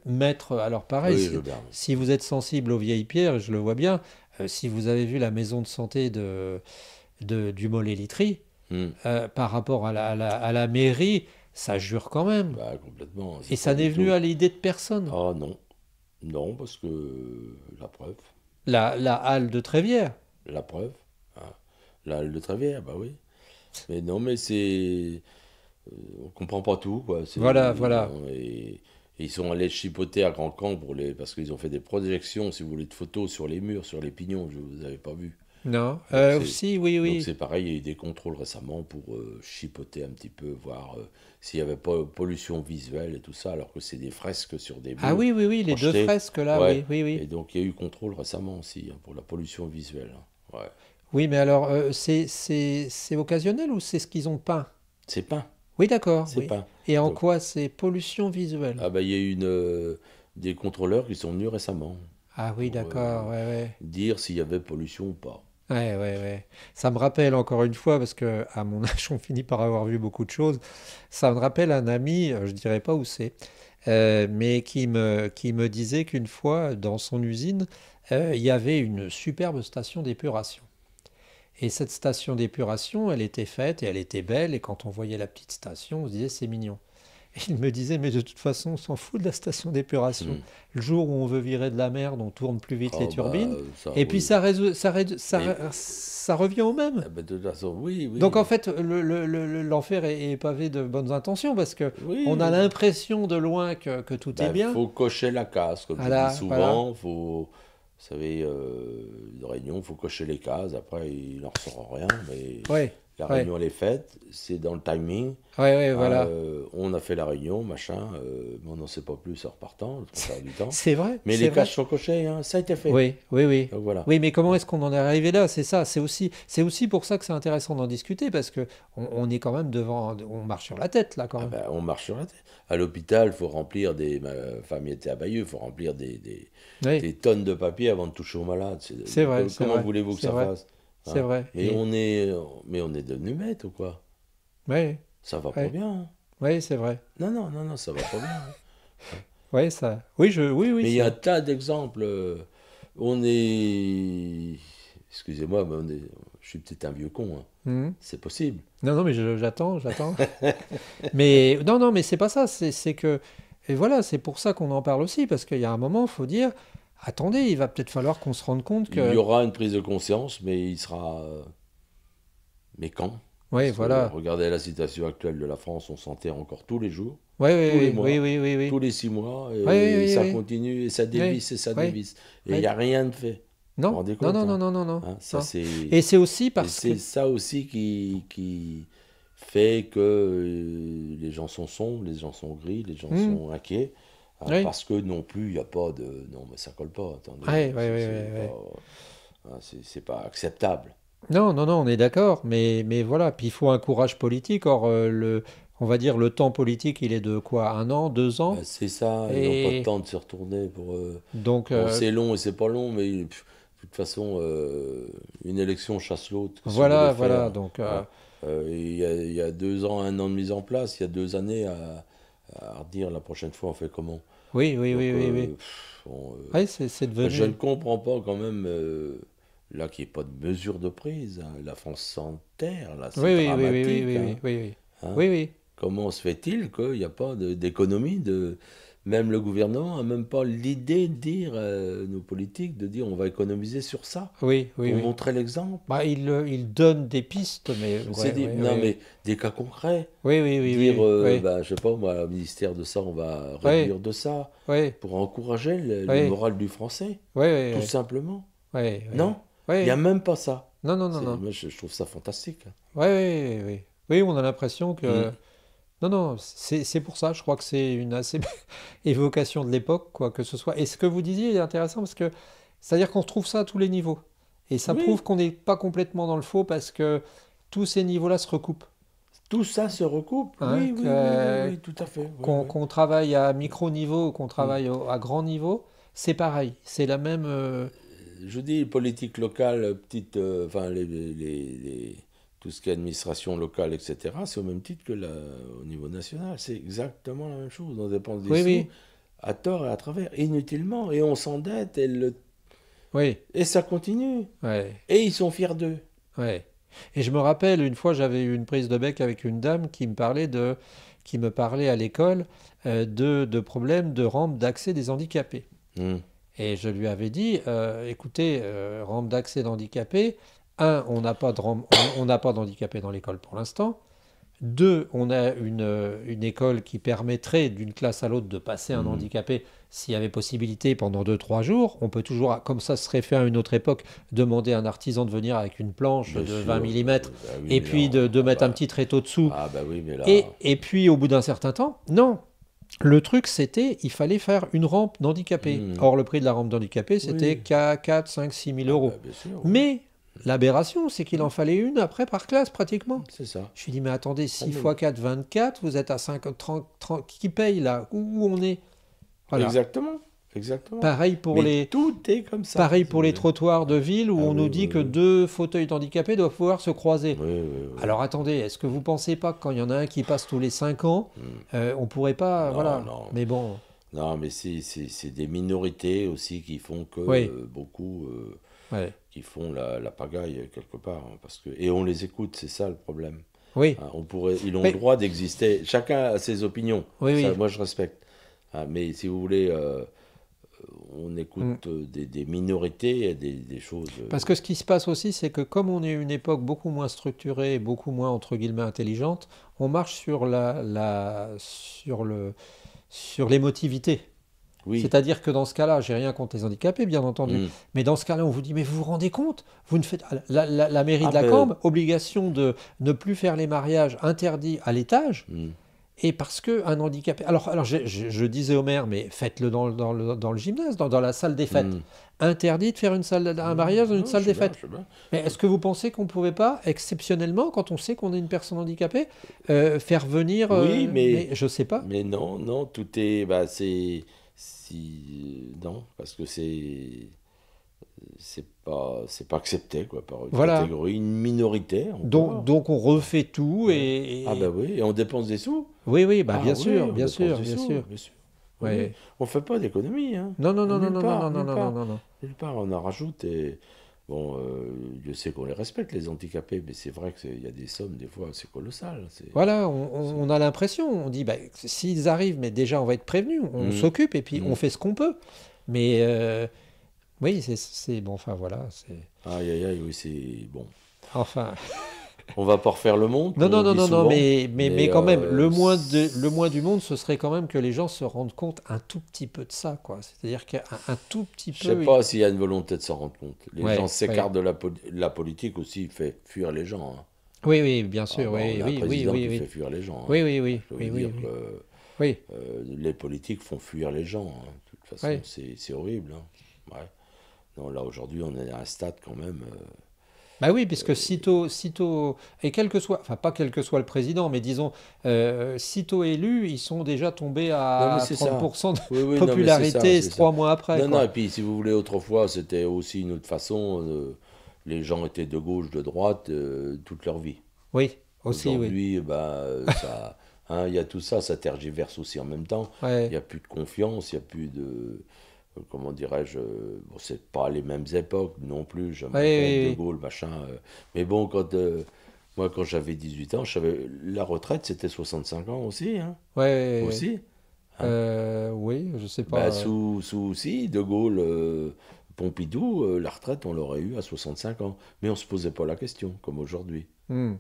mettre, alors pareil, Oui, je veux bien. si vous êtes sensible aux vieilles pierres, je le vois bien, si vous avez vu la maison de santé du Mollet-Litry, Hmm. par rapport à la mairie, ça jure quand même. Bah complètement, Et c'est pas ça n'est du venu tout. à l'idée de personne. Ah non, non, parce que la preuve, La halle de Trévière. la preuve, hein. La halle de Trévière, bah oui. Mais non, mais c'est. On comprend pas tout, quoi. Voilà, voilà. Et ils sont allés chipoter à Grand-Camp parce qu'ils ont fait des projections, si vous voulez, de photos sur les murs, sur les pignons, je vous avais pas vu. Non, Donc c'est si, oui, donc oui. c'est pareil, il y a eu des contrôles récemment pour chipoter un petit peu, voir s'il n'y avait pas pollution visuelle et tout ça, alors que c'est des fresques sur des Ah murs oui, oui, oui, les deux projetées. fresques là, Ouais. oui, oui, oui. Et donc il y a eu contrôle récemment aussi, hein, pour la pollution visuelle, hein. Ouais. Oui, mais alors, c'est occasionnel ou c'est ce qu'ils ont peint? C'est peint, Oui, d'accord, c'est oui. peint. Et en Donc, quoi c'est pollution visuelle? ah bah, il y a eu des contrôleurs qui sont venus récemment Ah oui, pour d'accord, ouais, ouais. dire s'il y avait pollution ou pas. Ouais, ouais, ouais. Ça me rappelle encore une fois, parce que à mon âge, on finit par avoir vu beaucoup de choses. Ça me rappelle un ami, je dirais pas où c'est, mais qui me disait qu'une fois, dans son usine, il y avait une superbe station d'épuration. Et cette station d'épuration, elle était faite et elle était belle. Et quand on voyait la petite station, on se disait c'est mignon. Et il me disait, mais de toute façon, on s'en fout de la station d'épuration. Hmm. Le jour où on veut virer de la merde, on tourne plus vite les Ah bah turbines. ça Et puis oui. Et, ça revient au même. ah bah, de toute façon, oui, Donc en oui. fait, l'enfer est pavé de bonnes intentions parce que on a Oui. l'impression de loin que tout est Ben, bien. faut cocher la case, comme je dis Voilà, voilà. souvent. Faut, vous savez, une réunion, faut cocher les cases. Après, il n'en ressort rien, mais Ouais, la ouais, réunion, elle est faite. C'est dans le timing. ouais, ouais, Ah, voilà. on a fait la réunion, machin. Mais on n'en sait pas plus en repartant, le trois quarts du temps. C'est vrai, Mais c'est les vrai. cases sont cochées, hein, ça a été fait. Oui, oui, oui. Donc voilà. Oui, mais comment est-ce qu'on en est arrivé là? C'est ça, c'est aussi pour ça que c'est intéressant d'en discuter parce que on est quand même devant, on marche sur la tête là quand Ah même. ben, on marche sur la tête. À l'hôpital, il faut remplir ma femme y était à Bayeux, il faut remplir Oui, des tonnes de papier avant de toucher aux malades. c'est vrai, c'est Comment vrai, voulez-vous que c'est ça vrai, fasse? c'est Hein? vrai. Et Mais on est devenu bête ou quoi? oui, Ça va pas oui, bien, hein. oui, c'est vrai. Non, non, non, non, ça va pas bien, hein. Oui, ça. Oui, oui, Mais il y a c'est. un tas d'exemples. On est. Excusez-moi, mais je suis peut-être un vieux con, hein. Mhm. C'est possible. Non, non, mais j'attends, j'attends. Mais non, non, mais c'est pas ça. C'est que et voilà, c'est pour ça qu'on en parle aussi parce qu'il y a un moment, il faut dire, attendez, il va peut-être falloir qu'on se rende compte Il y que... aura une prise de conscience, mais il sera... mais quand? Oui, Parce que voilà. regardez la situation actuelle de la France, on s'enterre encore tous les jours, Oui, tous les oui, oui, mois, oui, oui, oui, tous les 6 mois, oui, oui, et oui, ça oui, continue, et ça oui, dévisse, et ça oui, dévisse. Et il oui. n'y a rien de fait. Vous vous Non, rendez non, compte, non, non, hein? non, non, non, Hein, ça, non. Et c'est aussi et parce que... c'est ça aussi qui fait que les gens sont sombres, les gens sont gris, les gens Hmm, sont inquiets. Hein, oui, parce que non plus, il n'y a pas de... Non, mais ça colle pas, attendez. oui, oui, oui, C'est oui, oui. pas, hein, c'est pas acceptable. Non, non, non, on est d'accord, mais voilà, puis il faut un courage politique. Or, on va dire, le temps politique, il est de quoi? 1 an, 2 ans? Ben, c'est ça, ils n'ont pas de Et temps de se retourner pour... donc, Bon, c'est long et c'est pas long, mais pff, de toute façon, une élection chasse l'autre. Qu'est-ce que vous voulez voilà, faire? voilà, donc, Hein? Il y a 2 ans, 1 an de mise en place, il y a 2 années à redire la prochaine fois on fait comment. oui, oui, oui, Donc, oui, oui. bon, Oui, c'est je ne devenu... comprends pas quand même là qu'il n'y ait pas de mesure de prise. Hein. La France s'enterre, là, c'est Oui, oui, oui, oui, oui, dramatique. oui, Hein. oui, oui, oui. Hein. Oui, oui. Comment se fait-il qu'il n'y a pas d'économie de... Même le gouvernement n'a même pas l'idée de dire, nos politiques, de dire on va économiser sur ça, Oui, oui, pour oui. montrer l'exemple. Bah, il donne des pistes, mais C'est ouais, ouais, non ouais. mais des cas concrets. Oui, oui, oui, Dire, oui, oui, bah, je sais pas, moi, au ministère de ça, on va oui, réduire de ça, oui, pour encourager le oui, moral du français, oui, oui, tout oui, simplement. oui, oui, Non, il n'y a oui. même pas ça. Non, non, non, non. Moi, je trouve ça fantastique. Oui, oui, oui, oui. Oui, on a l'impression Mm. que... Non, non, c'est pour ça, je crois que c'est une assez belle évocation de l'époque, quoi que ce soit. Et ce que vous disiez est intéressant parce que c'est-à-dire qu'on retrouve ça à tous les niveaux. Et ça prouve Oui, qu'on n'est pas complètement dans le faux parce que tous ces niveaux-là se recoupent. tout ça se recoupe. Hein, Oui, oui, oui, oui, oui, tout à fait. Oui, oui. qu'on travaille à micro-niveau ou qu'on Mm. travaille à grand niveau, c'est pareil. C'est la même... Je dis politique locale, petite, enfin, tout ce qui est administration locale, etc., c'est au même titre que au niveau national. C'est exactement la même chose. On dépense des Oui, sous oui, à tort et à travers, inutilement, et on s'endette, oui, et ça continue. ouais, Et ils sont fiers d'eux. ouais. Et je me rappelle, une fois, j'avais eu une prise de bec avec une dame qui me parlait à l'école de problèmes de rampe d'accès des handicapés. Hmm. Et je lui avais dit, écoutez, rampe d'accès d'handicapés, un, on n'a pas d'handicapés dans l'école pour l'instant. Deux, on a une école qui permettrait d'une classe à l'autre de passer un Hmm. handicapé s'il y avait possibilité pendant 2, 3 jours. On peut toujours, comme ça serait fait à une autre époque, demander à un artisan de venir avec une planche Bien de sûr. 20 millimètres Bah oui, et mais puis là, de mettre un petit tréteau dessous. oui, mais là. Et puis au bout d'un certain temps, non. Le truc, c'était, il fallait faire une rampe d'handicapé. Hmm. Or, le prix de la rampe d'handicapé, c'était Oui. 4, 5, 6 000 Ah bah euros. bien sûr, oui. Mais l'aberration, c'est qu'il en fallait une après par classe, pratiquement. C'est ça. Je lui dis, mais attendez, Ah, 6 mais fois 4, 24, vous êtes à 50, 30, 30, qui paye là? Où on est? Voilà. exactement. Exactement. Pareil pour Mais les, tout est comme ça, pareil si pour vous les voulez. trottoirs de ville où Ah on oui, nous oui, dit que oui. 2 fauteuils d'handicapés doivent pouvoir se croiser. Oui, oui, oui. Alors attendez, est-ce que vous pensez pas que quand il y en a un qui passe tous les 5 ans, Hmm. on pourrait pas, Non, voilà. non. Mais bon, Non, mais c'est des minorités aussi qui font que oui, beaucoup ouais, qui font la pagaille quelque part. Hein, et on les écoute, c'est ça le problème. oui, Hein, ils ont le mais, droit d'exister. Chacun a ses opinions. oui, Ça, oui. moi, je respecte. Hein, mais si vous voulez, on Mm. écoute des minorités et des choses. Parce que ce qui se passe aussi, c'est que comme on est une époque beaucoup moins structurée, beaucoup moins entre guillemets intelligente, on marche sur sur l'émotivité. Oui. C'est-à-dire que dans ce cas-là, j'ai rien contre les handicapés, bien entendu, Hmm. mais dans ce cas-là, on vous dit, mais vous vous rendez compte? Vous ne faites la mairie Ah de la ben. Cambre, obligation de ne plus faire les mariages interdits à l'étage. Hmm. Et parce qu'un handicapé... Alors je disais au maire, mais faites-le dans le gymnase, dans la salle des fêtes. Hmm. Interdit de faire un mariage dans une Non, salle je sais des bien, fêtes. je sais bien. Mais est-ce que vous pensez qu'on ne pouvait pas, exceptionnellement, quand on sait qu'on est une personne handicapée, faire venir... Oui, mais je sais pas. mais non, non, tout est, bah, non, parce que c'est pas accepté, quoi, par une Voilà. catégorie, une minorité Donc, encore. donc on refait tout Ouais. Ah bah et... oui, et on dépense des sous. Oui, oui, bah Ah bien oui, sûr, on bien dépense sûr, des bien sous, sûr. bien sûr. Oui, oui. Ouais. On fait pas d'économie, hein. Non, non, non, non, Nulle non, non, non, part, non, nulle non, non, part. non, non. Nulle part, on en rajoute et bon, je sais qu'on les respecte, les handicapés, mais c'est vrai qu'il y a des sommes, des fois, c'est colossal. Voilà, C'est- on a l'impression, on dit, bah, s'ils arrivent, mais déjà on va être prévenus, on Hum, s'occupe et puis on hum. fait ce qu'on peut. Mais Oui, bon, enfin voilà, Aïe, aïe, aïe, oui, c'est bon. enfin, On va pas refaire le monde, non, comme non, on non, dit non, non, souvent, mais mais quand même, le moins du monde, ce serait quand même que les gens se rendent compte un tout petit peu de ça, quoi. C'est-à-dire qu'un un tout petit je sais peu, pas s'il y a une volonté de s'en rendre compte. Les gens ouais, ouais. s'écartent de la politique aussi, fait fuir les gens, hein. Oui, oui, bien Ah sûr, bah, on oui, a un oui, oui, président oui, qui oui, fait fuir les gens, hein. oui, oui, oui, Je peux oui, vous oui, dire que oui, oui, les politiques font fuir les gens, hein. De toute façon, oui. c'est horrible, hein. Ouais. Non, là aujourd'hui, on est à un stade quand même. Bah oui, puisque sitôt, et quel que soit, enfin pas quel que soit le président, mais disons, sitôt élus, ils sont déjà tombés Non, mais à c'est ça. 30% de Oui, oui, non, mais c'est ça, popularité c'est ça. 3 mois après, Non, non, quoi. et puis si vous voulez, autrefois, c'était aussi une autre façon. Les gens étaient de gauche, de droite, toute leur vie. Oui, aussi, oui. Aujourd'hui, ben, ça, hein, il y a tout ça, ça tergiverse aussi en même temps. Il Ouais, n'y a plus de confiance, il n'y a plus de, comment dirais-je, bon, c'est pas les mêmes époques non plus, je me ouais, répète, De oui, oui. Gaulle, machin. Mais bon, moi, quand j'avais 18 ans, je savais, la retraite, c'était 65 ans aussi, hein, Ouais, ouais, ouais. aussi. Hein. Oui, je sais Bah, pas. aussi, De Gaulle, Pompidou, la retraite, on l'aurait eu à 65 ans. Mais on se posait pas la question, comme aujourd'hui. Hmm.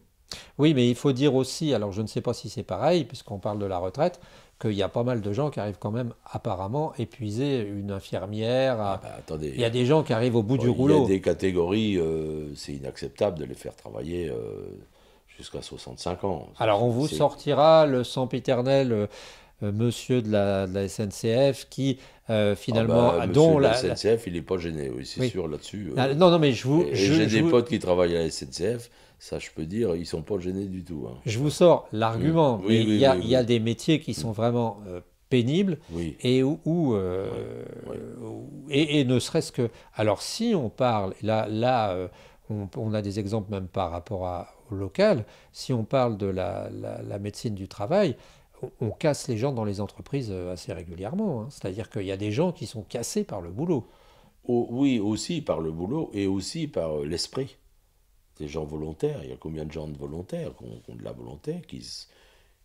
Oui, mais il faut dire aussi, alors je ne sais pas si c'est pareil, puisqu'on parle de la retraite, qu'il y a pas mal de gens qui arrivent quand même apparemment épuisés, une infirmière, Ah bah il y a attendez, des gens qui arrivent au bout bon, du il y a rouleau. des catégories, c'est inacceptable de les faire travailler jusqu'à 65 ans. Alors on vous C'est, sortira le sempiternel monsieur de la SNCF qui ah finalement, bah monsieur dont de la SNCF, il est pas gêné, oui, c'est oui. sûr là-dessus. Non, non, mais Et j'ai des potes qui travaillent à la SNCF, ça je peux dire, ils sont pas gênés du tout, hein. je vous sors Hmm. l'argument, mais Oui, oui, oui, il y a oui. des métiers qui Hmm. sont vraiment pénibles Oui, et ouais, ouais. et ne serait-ce que... Alors si on parle, là on a des exemples même par rapport au local, si on parle de la médecine du travail, on casse les gens dans les entreprises assez régulièrement, hein. C'est-à-dire qu'il y a des gens qui sont cassés par le boulot. Oui, aussi par le boulot et aussi par l'esprit. Des gens volontaires, il y a combien de gens de volontaires qui ont de la volonté,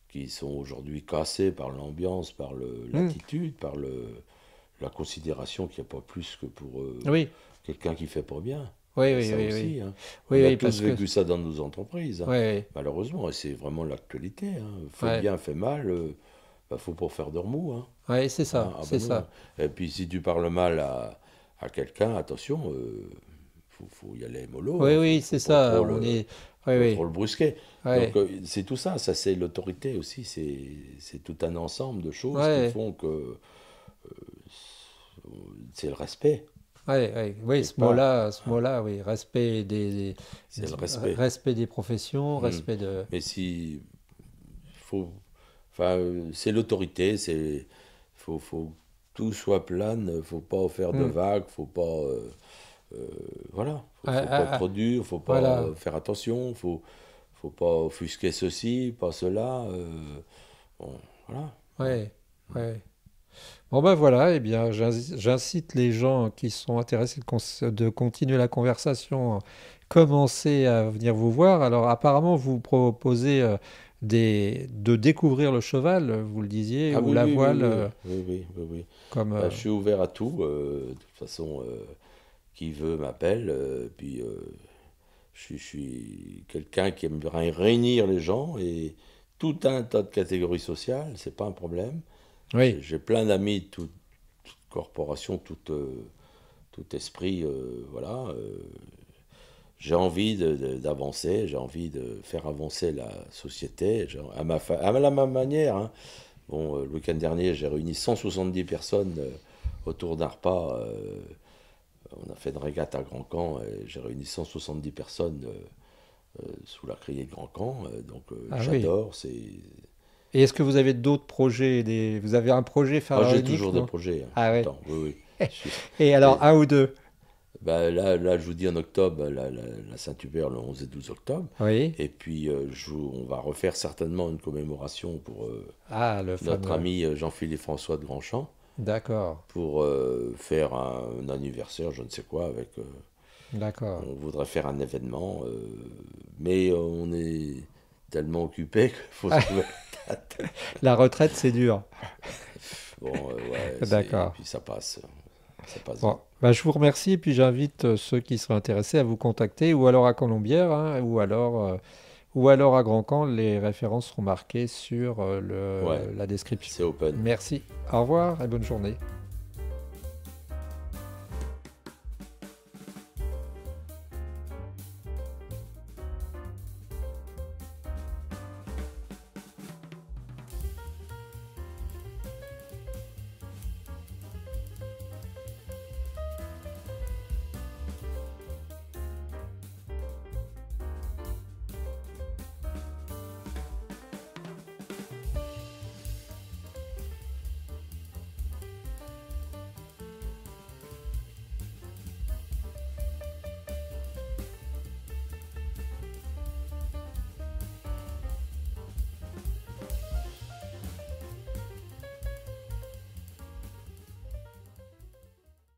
qui sont aujourd'hui cassés par l'ambiance, par Hmm. l'attitude, par la considération qu'il n'y a pas plus que pour Oui, quelqu'un qui fait pas bien. Il oui, y a oui, ça oui, oui. aussi, hein. Oui, On a oui, tous parce que... vécu ça dans nos entreprises, hein. Ouais, Malheureusement, et c'est vraiment l'actualité, hein. Fait ouais, bien, fait mal, bah, faut pas faire de remous, hein. ouais, c'est Hein, ça, ah ben c'est non. ça. Et puis si tu parles mal à quelqu'un, attention, faut y aller mollo, Oui, hein, oui, c'est pas ça. trop On est... Oui, faut oui, trop le brusquer. Donc ouais, c'est tout ça, ça c'est l'autorité aussi, c'est tout un ensemble de choses qui ouais, font que c'est le respect, ouais, ouais. Oui, quelque part, ce hein. mot-là, oui. C'est le respect. Respect des professions, Hmm. respect de... Mais si faut, enfin, c'est l'autorité, faut que tout soit plane, faut pas faire de Hmm. vagues, faut pas, euh, voilà, Ah, faut pas ah, être ah. trop dur, faut pas Voilà, faire attention, faut pas offusquer ceci, pas cela, bon, voilà, hein. ouais, ouais. Bon ben voilà, eh bien j'incite les gens qui sont intéressés de continuer la conversation, commencer à venir vous voir. Alors apparemment vous proposez de découvrir le cheval, vous le disiez, Ah ou oui, la oui, oui, voile oui, oui, oui, oui, oui. comme... Bah, je suis ouvert à tout, de toute façon, qui veut m'appelle, puis je suis quelqu'un qui aime bien réunir les gens et tout un tas de catégories sociales, c'est pas un problème. Oui. J'ai plein d'amis, de toute corporation, tout esprit, voilà. J'ai envie d'avancer, j'ai envie de faire avancer la société, à ma manière, hein. Bon, le week-end dernier, j'ai réuni 170 personnes autour d'un repas. On a fait une régate à Grand Camp et j'ai réuni 170 personnes sous la criée de Grand Camp. Donc Ah oui. j'adore. Et est-ce que vous avez d'autres projets, vous avez un projet Ah, j'ai pharaonique, toujours des non? projets, hein, Ah tout le oui. temps. Oui, oui. Je suis- Et alors, et- un ou deux? bah, là, je vous dis en octobre, la Saint-Hubert le 11 et 12 octobre. Oui. Et puis, on va refaire certainement une commémoration pour Ah, le notre fameux. ami Jean-Philippe François de Grandchamp, D'accord. pour faire un anniversaire, je ne sais quoi, avec. D'accord. On voudrait faire un événement, mais on est tellement occupé qu'il faut trouver la date. La retraite, c'est dur. Bon, ouais, et D'accord. puis ça passe. ça passe Bon, vite. bah, je vous remercie et puis j'invite ceux qui seraient intéressés à vous contacter ou alors à Colombières hein, ou alors à Grand Camp. Les références seront marquées sur Ouais, la description. c'est open. Merci, au revoir et bonne journée.